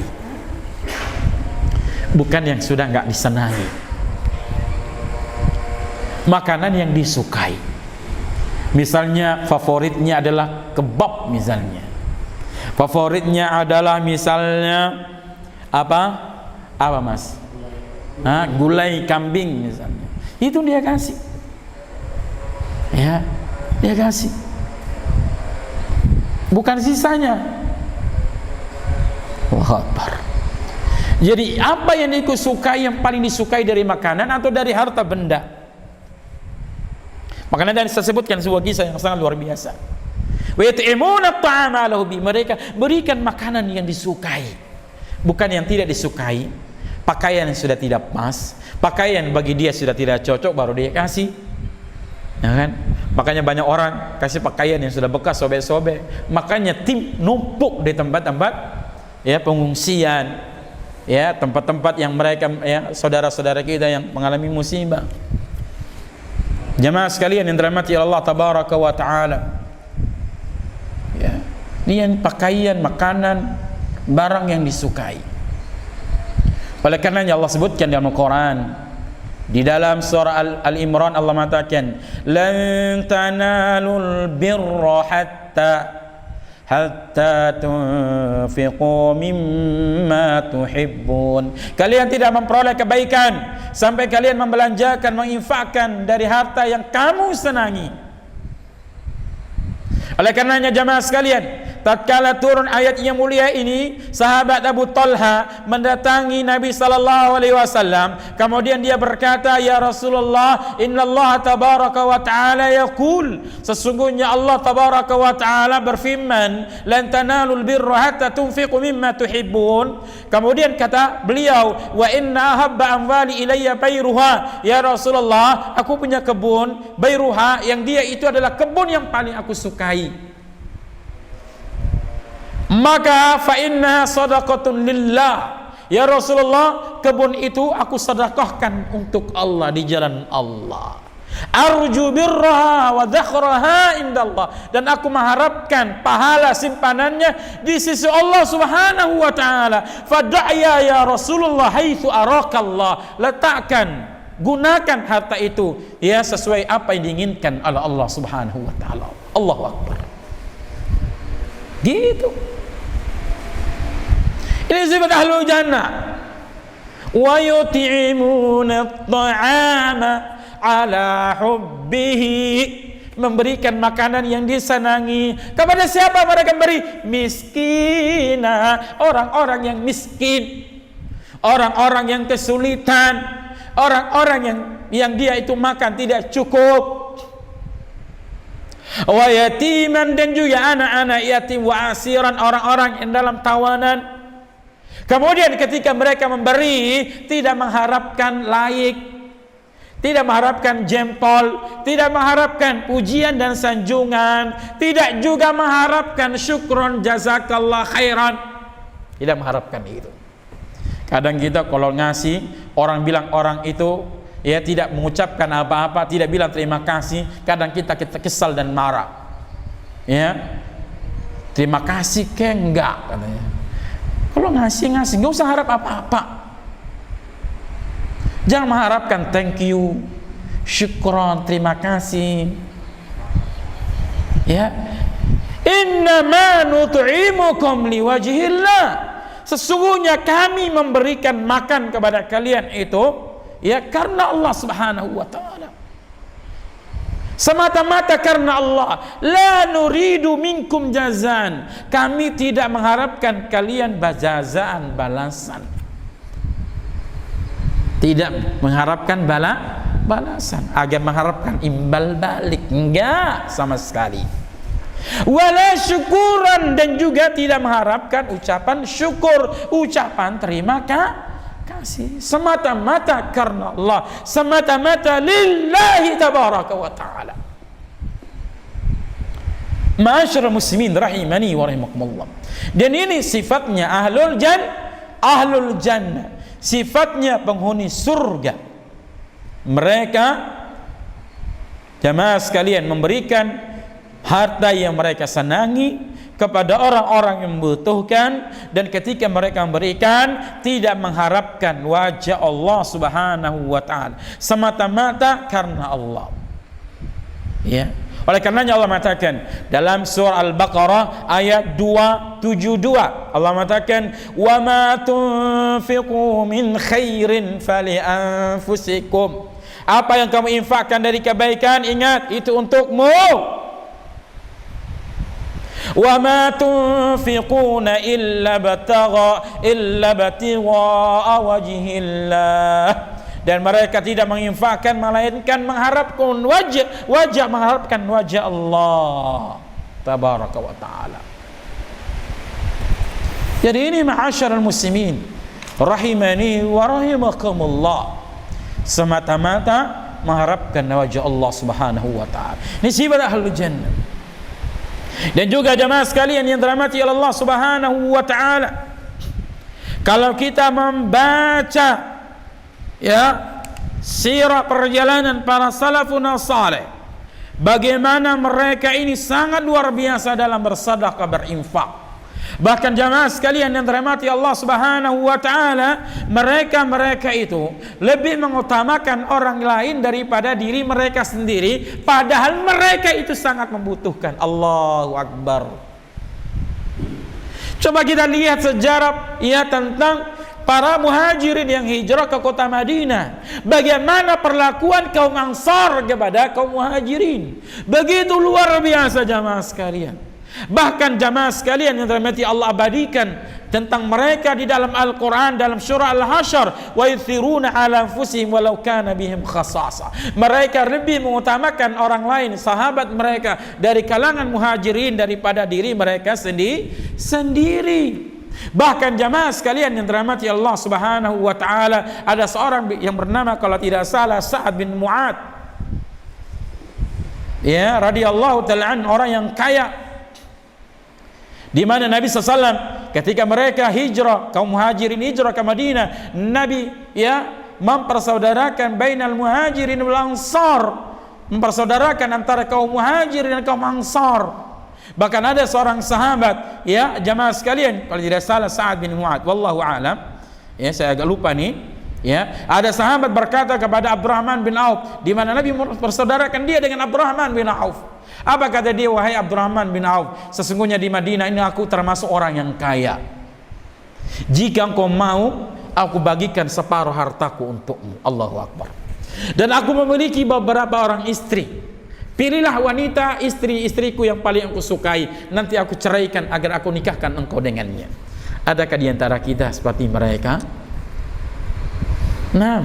bukan yang sudah enggak disenangi. Makanan yang disukai. Misalnya favoritnya adalah kebab misalnya. Favoritnya adalah misalnya apa? Apa Mas? Gulai kambing misalnya. Itu dia kasih. Ya, dia kasih, bukan sisanya. Allahu Akbar. Jadi apa yang disukai, yang paling disukai dari makanan atau dari harta benda? Makanya tadi saya sebutkan sebuah kisah yang sangat luar biasa. Wa yut'imuna at-ta'ama 'ala hubbihi, mereka berikan makanan yang disukai, bukan yang tidak disukai. Pakaian yang sudah tidak pas, pakaian bagi dia sudah tidak cocok, baru dia kasih. Ya kan? Makanya banyak orang kasih pakaian yang sudah bekas, sobek-sobek. Makanya tim numpuk di tempat-tempat ya pengungsian, ya tempat-tempat yang mereka, ya saudara-saudara kita yang mengalami musibah. Jamaah sekalian yang dirahmati Allah tabaraka wa taala. Ya, ini yang pakaian, makanan, barang yang disukai. Oleh karenanya Allah sebutkan dalam Al-Qur'an, di dalam surah Al-Imran, Allah mengatakan, lan tanalul birra hatta tunfiqu mimma tuhibbun. Kalian tidak memperoleh kebaikan sampai kalian membelanjakan, menginfakkan dari harta yang kamu senangi. Oleh karenanya jamaah sekalian, tatkala turun ayat yang mulia ini, sahabat Abu Talha mendatangi Nabi sallallahu alaihi wasallam, kemudian dia berkata, "Ya Rasulullah, innallaha tabaraka wa ta'ala yaqul," sesungguhnya Allah tabaraka wa ta'ala berfirman, "Lan tanalul birra hatta tunfiqu mimma tuhibbun." Kemudian kata beliau, "Wa inna ahabba amwali ilayya bayruha." Ya Rasulullah, aku punya kebun bayruha, yang dia itu adalah kebun yang paling aku sukai. Maka fa inna sadaqatun lillah. Ya Rasulullah, kebun itu aku sedekahkan untuk Allah, di jalan Allah. Arju birraha wa dhakhraha indallah, dan aku mengharapkan pahala simpanannya di sisi Allah Subhanahu wa taala. Fad'ya ya Rasulullah haitsu arakallah. Letakkan, gunakan harta itu ya sesuai apa yang diinginkan oleh Allah Subhanahu wa taala. Allahu akbar. Gitu. Ini sifat ahlul jannah. Wa yut'imuna at-ta'ama ala hubbihi, memberikan makanan yang disenangi. Kepada siapa mereka beri? Miskina, orang-orang yang miskin, orang-orang yang kesulitan, orang-orang yang dia itu makan tidak cukup. Wa yatiman, dan juga anak-anak yatim, wa asiran, orang-orang yang dalam tawanan. Kemudian ketika mereka memberi, tidak mengharapkan laik, tidak mengharapkan jempol, tidak mengharapkan pujian dan sanjungan, tidak juga mengharapkan syukron jazakallah khairan, tidak mengharapkan itu. Kadang kita kalau ngasih, orang bilang orang itu ya tidak mengucapkan apa-apa, tidak bilang terima kasih, kadang kita kesal dan marah. Ya, terima kasih ke enggak katanya. Kalau ngasih nggak usah harap apa-apa. Jangan mengharapkan thank you, syukron, terima kasih. Ya, innama nut'imukum liwajhillah. Sesungguhnya kami memberikan makan kepada kalian itu ya karena Allah Subhanahu wa taala. Semata-mata karena Allah. La nuridu minkum jazan. Kami tidak mengharapkan kalian jazaan, balasan. Tidak mengharapkan balasan, agar mengharapkan imbal balik, enggak sama sekali. Wala syukuran, dan juga tidak mengharapkan ucapan syukur, ucapan terima kasih. Semata-mata karena Allah, semata-mata lillahi tabaraka wa ta'ala. Ma'asyiral muslimin rahimani wa rahimakumullah. Dan ini sifatnya ahlul jannah, sifatnya penghuni surga. Mereka jamaah sekalian memberikan harta yang mereka senangi kepada orang-orang yang membutuhkan, dan ketika mereka memberikan tidak mengharapkan wajah Allah Subhanahu wa taala, semata-mata karena Allah. Ya. Oleh karenanya Allah mengatakan dalam surah Al-Baqarah ayat 272, Allah mengatakan, "Wa ma tunfiqu min khairin fali anfusikum." Apa yang kamu infakkan dari kebaikan, ingat itu untukmu. Wa ma tunfiquna illa batigha wajhillah, dan mereka tidak menginfakkan melainkan mengharapkan mengharapkan wajah Allah tabaraka wa taala. Jadi ini ma'asyiral muslimin rahimani wa rahimakumullah, semata-mata mengharapkan wajah Allah Subhanahu wa taala. Ini sifat ahlul jannah. Dan juga jemaah sekalian yang dirahmati Allah Subhanahu wa taala, kalau kita membaca ya sirah perjalanan para salafun salih, bagaimana mereka ini sangat luar biasa dalam bersedekah, berinfak. Bahkan jamaah sekalian yang dirahmati Allah Subhanahu wa taala, mereka itu lebih mengutamakan orang lain daripada diri mereka sendiri, padahal mereka itu sangat membutuhkan. Allahu akbar. Coba kita lihat sejarah ya tentang para muhajirin yang hijrah ke kota Madinah. Bagaimana perlakuan kaum Ansar kepada kaum muhajirin? Begitu luar biasa jamaah sekalian. Bahkan jamaah sekalian yang dirahmati Allah, abadikan tentang mereka di dalam Al-Quran, dalam surah Al-Hasyr, wa yuthiruna ala anfusihim walau kana bihim khasasa. Mereka lebih mengutamakan orang lain, sahabat mereka dari kalangan muhajirin daripada diri mereka sendiri. Bahkan jamaah sekalian yang dirahmati Allah Subhanahu wa taala, ada seorang yang bernama, kalau tidak salah, Sa'ad bin Mu'ad, ya, radhiyallahu ta'ala an, orang yang kaya, di mana Nabi SAW ketika mereka hijrah, kaum muhajirin hijrah ke Madinah, Nabi ya mempersaudarakan bainal muhajirin wal ansar, mempersaudarakan antara kaum muhajirin dan kaum ansar. Bahkan ada seorang sahabat, ya jamaah sekalian, kalau tidak salah Sa'ad bin Mu'ad, wallahu alam, ya saya agak lupa nih, ya, ada sahabat berkata kepada Abdurrahman bin Auf, di mana Nabi mempersaudarakan dia dengan Abdurrahman bin Auf. Apa kata dia? Wahai Abdurrahman bin Auf, sesungguhnya di Madinah ini aku termasuk orang yang kaya. Jika engkau mau, aku bagikan separuh hartaku untukmu. Allahu Akbar. Dan aku memiliki beberapa orang istri. Pilihlah wanita istri-istriku yang paling aku sukai, nanti aku ceraikan agar aku nikahkan engkau dengannya. Adakah di antara kita seperti mereka? Nah,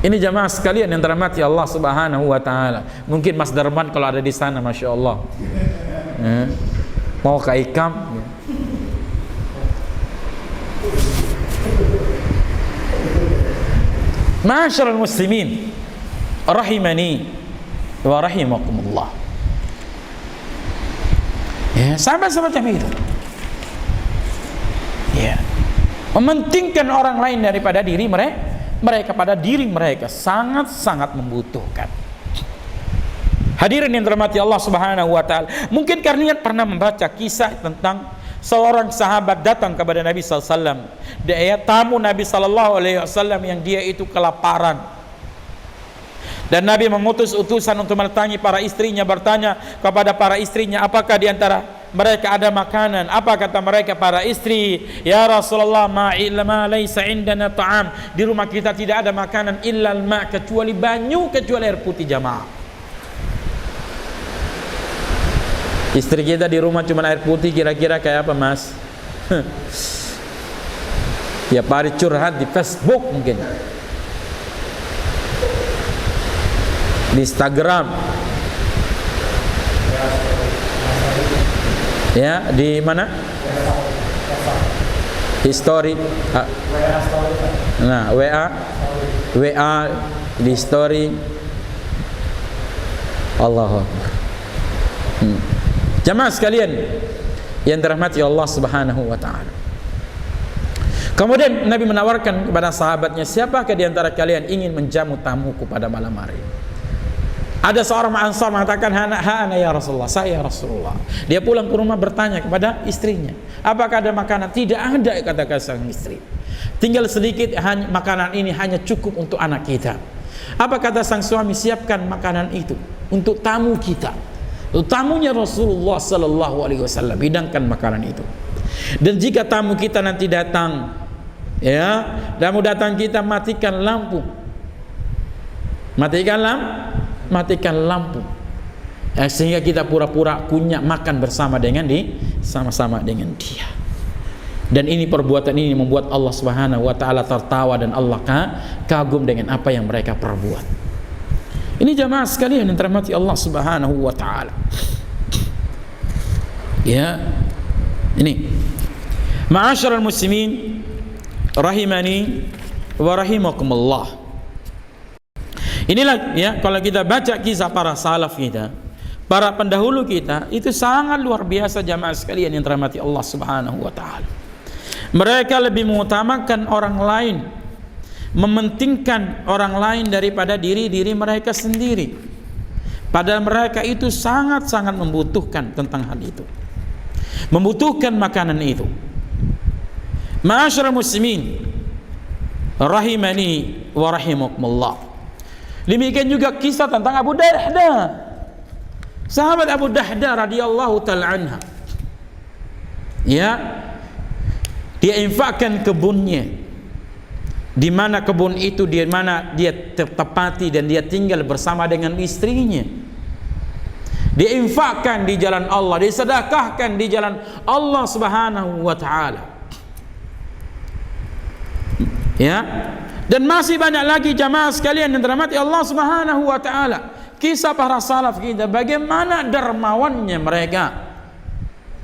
ini jamaah sekalian yang dirahmati Allah Subhanahu wa taala. Mungkin Mas Darman kalau ada di sana, Masya Allah, mau ke ikam, Ma'asyiral muslimin rahimani wa rahimakumullah. Ya, sampai semacam itu. Ya, mementingkan orang lain daripada diri mereka pada diri mereka sangat-sangat membutuhkan. Hadirin yang dirahmati Allah Subhanahu wa taala, mungkin kalian pernah membaca kisah tentang seorang sahabat datang kepada Nabi sallallahu alaihi wasallam. Dia tamu Nabi sallallahu alaihi wasallam yang dia itu kelaparan. Dan Nabi mengutus utusan untuk mendatangi para istrinya, bertanya kepada para istrinya, apakah di antara mereka ada makanan? Apa kata mereka para istri? Ya Rasulullah, ma laysa indana ta'am. Di rumah kita tidak ada makanan illal ma, kecuali banyu, kecuali air putih. Jamaah, istri kita di rumah cuma air putih, kira-kira kayak apa, Mas? Ya pari curhat di Facebook, mungkin di Instagram, ya di mana, history, nah WA di story. Allahu Akbar. Jamaah sekalian yang dirahmati Allah Subhanahu wa taala, kemudian Nabi menawarkan kepada sahabatnya, siapakah di antara kalian ingin menjamu tamuku pada malam hari? Ada seorang Ansar mengatakan, ana ya Rasulullah, saya ya Rasulullah. Dia pulang ke rumah bertanya kepada istrinya, apakah ada makanan? Tidak ada, kata sang istri. Tinggal sedikit, makanan ini hanya cukup untuk anak kita. Apa kata sang suami? Siapkan makanan itu untuk tamu kita, untuk tamunya Rasulullah sallallahu alaihi wasallam, hidangkan makanan itu. Dan jika tamu kita nanti datang, ya, tamu datang kita, matikan lampu. Matikan lampu, sehingga kita pura-pura kunyah makan bersama dengan sama-sama dengan dia. Dan ini perbuatan ini membuat Allah Subhanahu wa taala tertawa dan Allah kagum dengan apa yang mereka perbuat. Ini jamaah sekalian yang dirahmati Allah Subhanahu wa taala. Ya, ini ma'asyiral muslimin rahimani wa rahimakumullah. Inilah ya, kalau kita baca kisah para salaf kita, para pendahulu kita, itu sangat luar biasa jamaah sekalian yang dirahmati Allah Subhanahu wa taala. Mereka lebih mengutamakan orang lain, mementingkan orang lain daripada diri mereka sendiri. Padahal mereka itu sangat-sangat membutuhkan tentang hal itu, membutuhkan makanan itu. Ma'asyiral muslimin rahimani wa rahimakumullah. Demikian juga kisah tentang Abu Dahda, sahabat Abu Dahda radhiyallahu ta'ala anha. Ya, dia infakkan kebunnya, di mana kebun itu di mana dia tertepati dan dia tinggal bersama dengan istrinya. diinfakkan di jalan Allah, disedekahkan di jalan Allah Subhanahu wa taala. Ya. Dan masih banyak lagi jamaah sekalian yang dirahmati Allah Subhanahu wa taala. Kisah para salaf kita, bagaimana dermawannya mereka,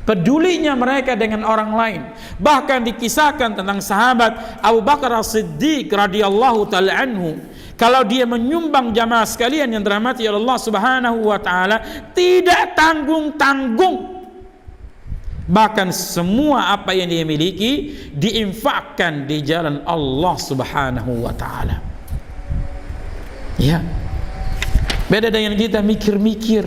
pedulinya mereka dengan orang lain. Bahkan dikisahkan tentang sahabat Abu Bakar As-Siddiq radhiyallahu taala anhu, kalau dia menyumbang jamaah sekalian yang dirahmati Allah Subhanahu wa taala, tidak tanggung-tanggung. Bahkan semua apa yang dia miliki diinfakkan di jalan Allah Subhanahu wa taala. Ya. Beda dengan kita mikir-mikir,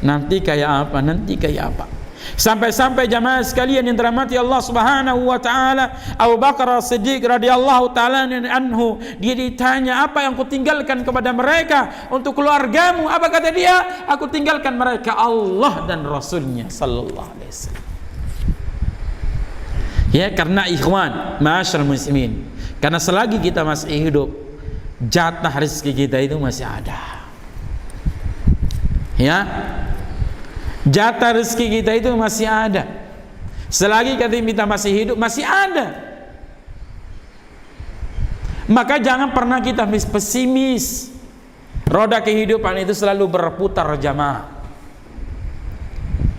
nanti kayak apa, nanti kayak apa. Sampai-sampai jamaah sekalian yang dirahmati Allah Subhanahu wa taala, Abu Bakar As-Siddiq radhiyallahu taala anhu, dia ditanya, apa yang kau tinggalkan kepada mereka untuk keluargamu? Apa kata dia? Aku tinggalkan mereka Allah dan Rasulnya sallallahu alaihi wasallam. Ya, karena ikhwan, ma'asyiral muslimin, karena selagi kita masih hidup, jatah rezeki kita itu masih ada. Ya, jatah rezeki kita itu masih ada. Selagi kita masih hidup, masih ada. Maka jangan pernah kita pesimis. Roda kehidupan itu selalu berputar jamaah.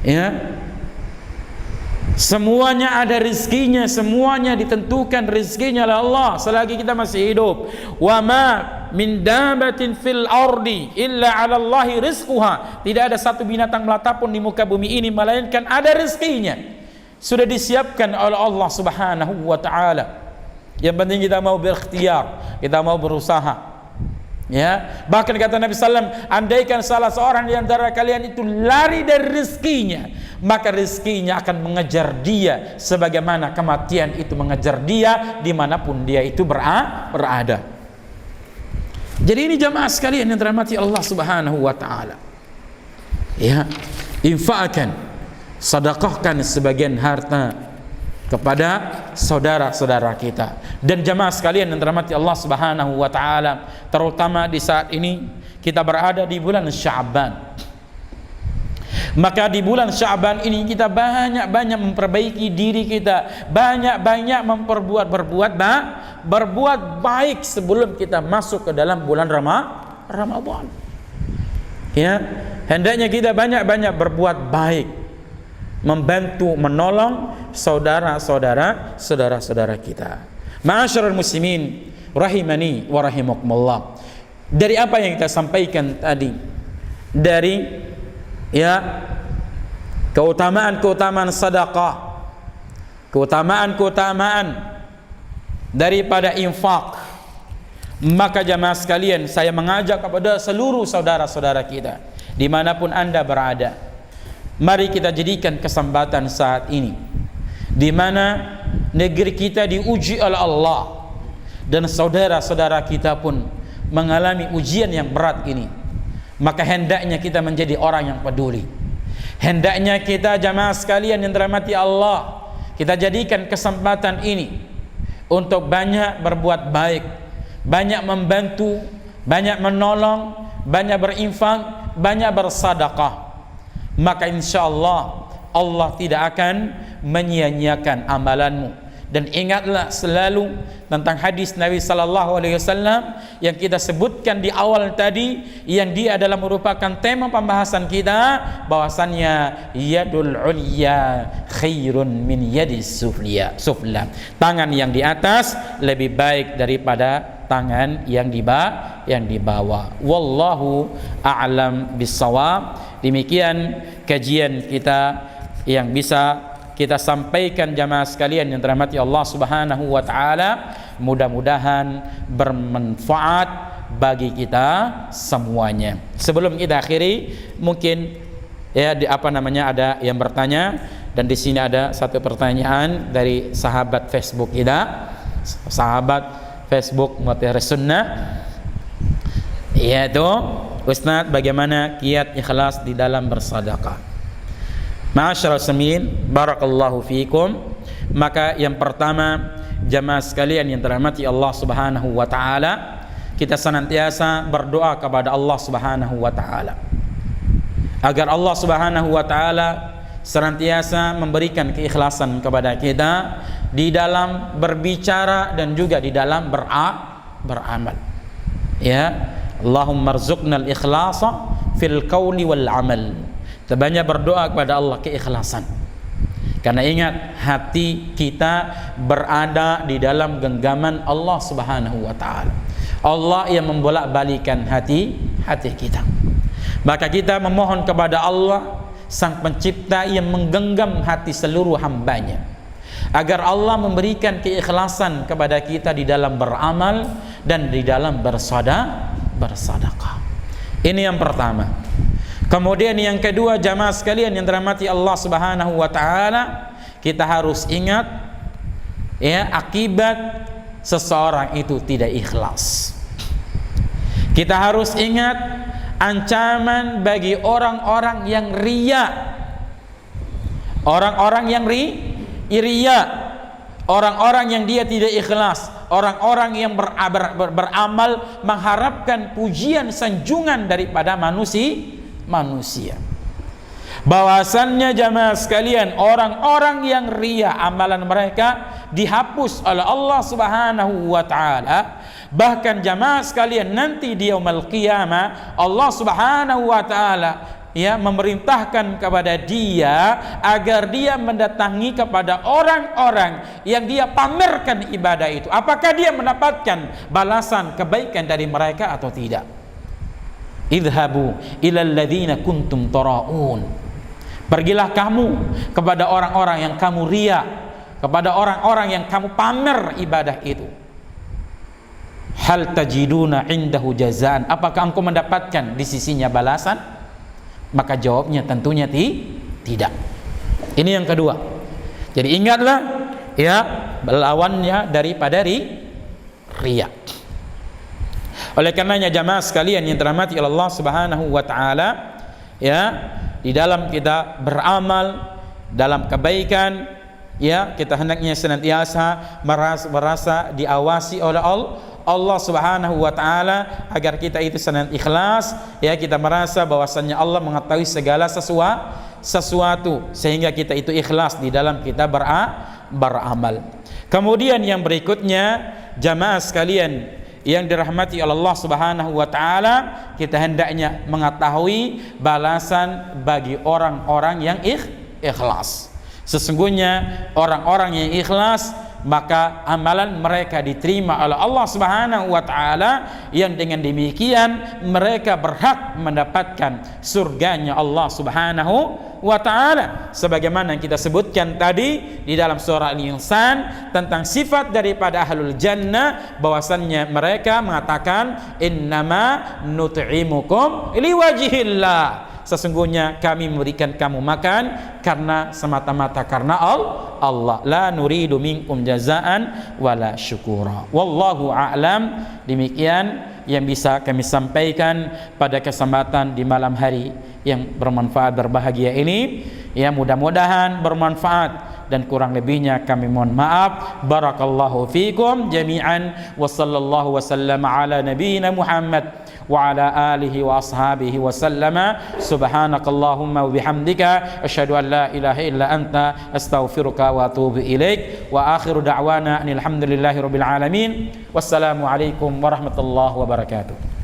Ya, semuanya ada rezekinya, semuanya ditentukan rezekinya oleh Allah selagi kita masih hidup. Wa ma min dabatin fil ardi illa 'ala Allahi rizquha. Tidak ada satu binatang melata pun di muka bumi ini melainkan ada rezekinya. Sudah disiapkan oleh Allah Subhanahu wa taala. Yang penting kita mau berikhtiar, kita mau berusaha. Ya, bahkan kata Nabi sallallahu alaihi wasallam, andaikan salah seorang di antara kalian itu lari dari rezekinya, maka rezekinya akan mengejar dia sebagaimana kematian itu mengejar dia dimanapun dia itu berada. Jadi ini jamaah sekalian yang dirahmati Allah Subhanahu wa taala. Ya, infakkan, sedekahkan sebagian harta kepada saudara-saudara kita. Dan jamaah sekalian yang dirahmati Allah Subhanahu wa taala, terutama di saat ini kita berada di bulan Sya'ban. Maka di bulan Sya'ban ini kita banyak-banyak memperbaiki diri kita, banyak-banyak berbuat baik sebelum kita masuk ke dalam bulan Ramadan. Ya, hendaknya kita banyak-banyak berbuat baik, membantu, menolong saudara-saudara kita. Ma'asyiral muslimin rahimani wa rahimakumullah. Dari apa yang kita sampaikan tadi, dari ya keutamaan sedekah, keutamaan daripada infak, maka jamaah sekalian, saya mengajak kepada seluruh saudara-saudara kita dimanapun anda berada, mari kita jadikan kesempatan saat ini di mana negeri kita diuji oleh Allah dan saudara-saudara kita pun mengalami ujian yang berat ini. Maka hendaknya kita menjadi orang yang peduli. Hendaknya kita jamaah sekalian yang dirahmati Allah, kita jadikan kesempatan ini untuk banyak berbuat baik, banyak membantu, banyak menolong, banyak berinfak, banyak bersedekah. Maka insyaallah Allah tidak akan menyia-nyiakan amalanmu. Dan ingatlah selalu tentang hadis Nabi sallallahu alaihi wasallam yang kita sebutkan di awal tadi, yang dia adalah merupakan tema pembahasan kita, bahwasannya yadul ulya khairun min yadis sufla. Tangan yang di atas lebih baik daripada tangan yang di bawah. Wallahu a'lam bissawab. Demikian kajian kita yang bisa kita sampaikan jamaah sekalian yang dirahmati Allah Subhanahu wa taala. Mudah-mudahan bermanfaat bagi kita semuanya. Sebelum kita akhiri, mungkin ya ada yang bertanya, dan di sini ada satu pertanyaan dari sahabat Facebook kita, sahabat Facebook Mutiara Sunnah, yaitu, Ustaz, bagaimana kiat ikhlas di dalam bersedekah? Ma'asyiral muslimin, barakallahu fiikum. Maka yang pertama, jamaah sekalian yang dirahmati Allah Subhanahu wa taala, kita senantiasa berdoa kepada Allah Subhanahu wa taala agar Allah Subhanahu wa taala senantiasa memberikan keikhlasan kepada kita di dalam berbicara dan juga di dalam beramal. Ya, Allahumma rzuqnal ikhlasa fil qawli wal amal. Kita banyak berdoa kepada Allah keikhlasan. Karena ingat, hati kita berada di dalam genggaman Allah Subhanahu wa taala. Allah yang membolak-balikan hati kita. Maka kita memohon kepada Allah Sang Pencipta yang menggenggam hati seluruh hambanya, agar Allah memberikan keikhlasan kepada kita di dalam beramal dan di dalam bersedekah. Ini yang pertama. Kemudian yang kedua, jamaah sekalian yang dirahmati Allah Subhanahu wa taala, kita harus ingat ya, akibat seseorang itu tidak ikhlas. Kita harus ingat ancaman bagi orang-orang yang riya. Orang-orang yang riya, orang-orang yang dia tidak ikhlas, orang-orang yang beramal mengharapkan pujian sanjungan daripada manusia. Bahwasannya jamaah sekalian, orang-orang yang riya, amalan mereka dihapus oleh Allah Subhanahu wa taala. Bahkan jamaah sekalian, nanti di yaumul qiyamah Allah Subhanahu wa taala ya memerintahkan kepada dia agar dia mendatangi kepada orang-orang yang dia pamerkan ibadah itu, apakah dia mendapatkan balasan kebaikan dari mereka atau tidak. Idhabu ilal ladzina kuntum taraun. Pergilah kamu kepada orang-orang yang kamu riya, kepada orang-orang yang kamu pamer ibadah itu. Hal tajiduna indahu jazaan. Apakah engkau mendapatkan di sisinya balasan? Maka jawabnya tentunya tidak. Ini yang kedua. Jadi ingatlah ya, lawannya daripada riya. Oleh karenanya jamaah sekalian yang dirahmati Allah Subhanahu wa taala, ya, di dalam kita beramal dalam kebaikan, ya, kita hendaknya senantiasa merasa diawasi oleh Allah Subhanahu wa taala, agar kita itu senantiasa ikhlas, ya, kita merasa bahwasannya Allah mengetahui segala sesuatu sehingga kita itu ikhlas di dalam kita beramal. Kemudian yang berikutnya jamaah sekalian yang dirahmati oleh Allah Subhanahu wa taala, kita hendaknya mengetahui balasan bagi orang-orang yang ikhlas. Sesungguhnya orang-orang yang ikhlas, maka amalan mereka diterima oleh Allah Subhanahu wa taala, yang dengan demikian mereka berhak mendapatkan surganya Allah Subhanahu wa ta'ala, sebagaimana yang kita sebutkan tadi di dalam surah Al-Insan tentang sifat daripada ahlul jannah, bahwasannya mereka mengatakan innama nut'imukum liwajhillah, sesungguhnya kami memberikan kamu makan karena semata-mata karena Allah, la nuridu minkum jazaan wala syukura. Wallahu a'lam. Demikian yang bisa kami sampaikan pada kesempatan di malam hari yang bermanfaat berbahagia ini, ya, mudah-mudahan bermanfaat, dan kurang lebihnya kami mohon maaf. Barakallahu fikum jami'an wa sallallahu wa sallama ala nabiyyina Muhammad wa ala alihi wa ashabihi wa sallama. Subhanakallahumma wa bihamdika asyhadu an la ilaha illa anta astaghfiruka wa atubu ilaik. Wa akhiru da'wana alhamdulillahi rabbil alamin. Wassalamu alaikum warahmatullahi wabarakatuh.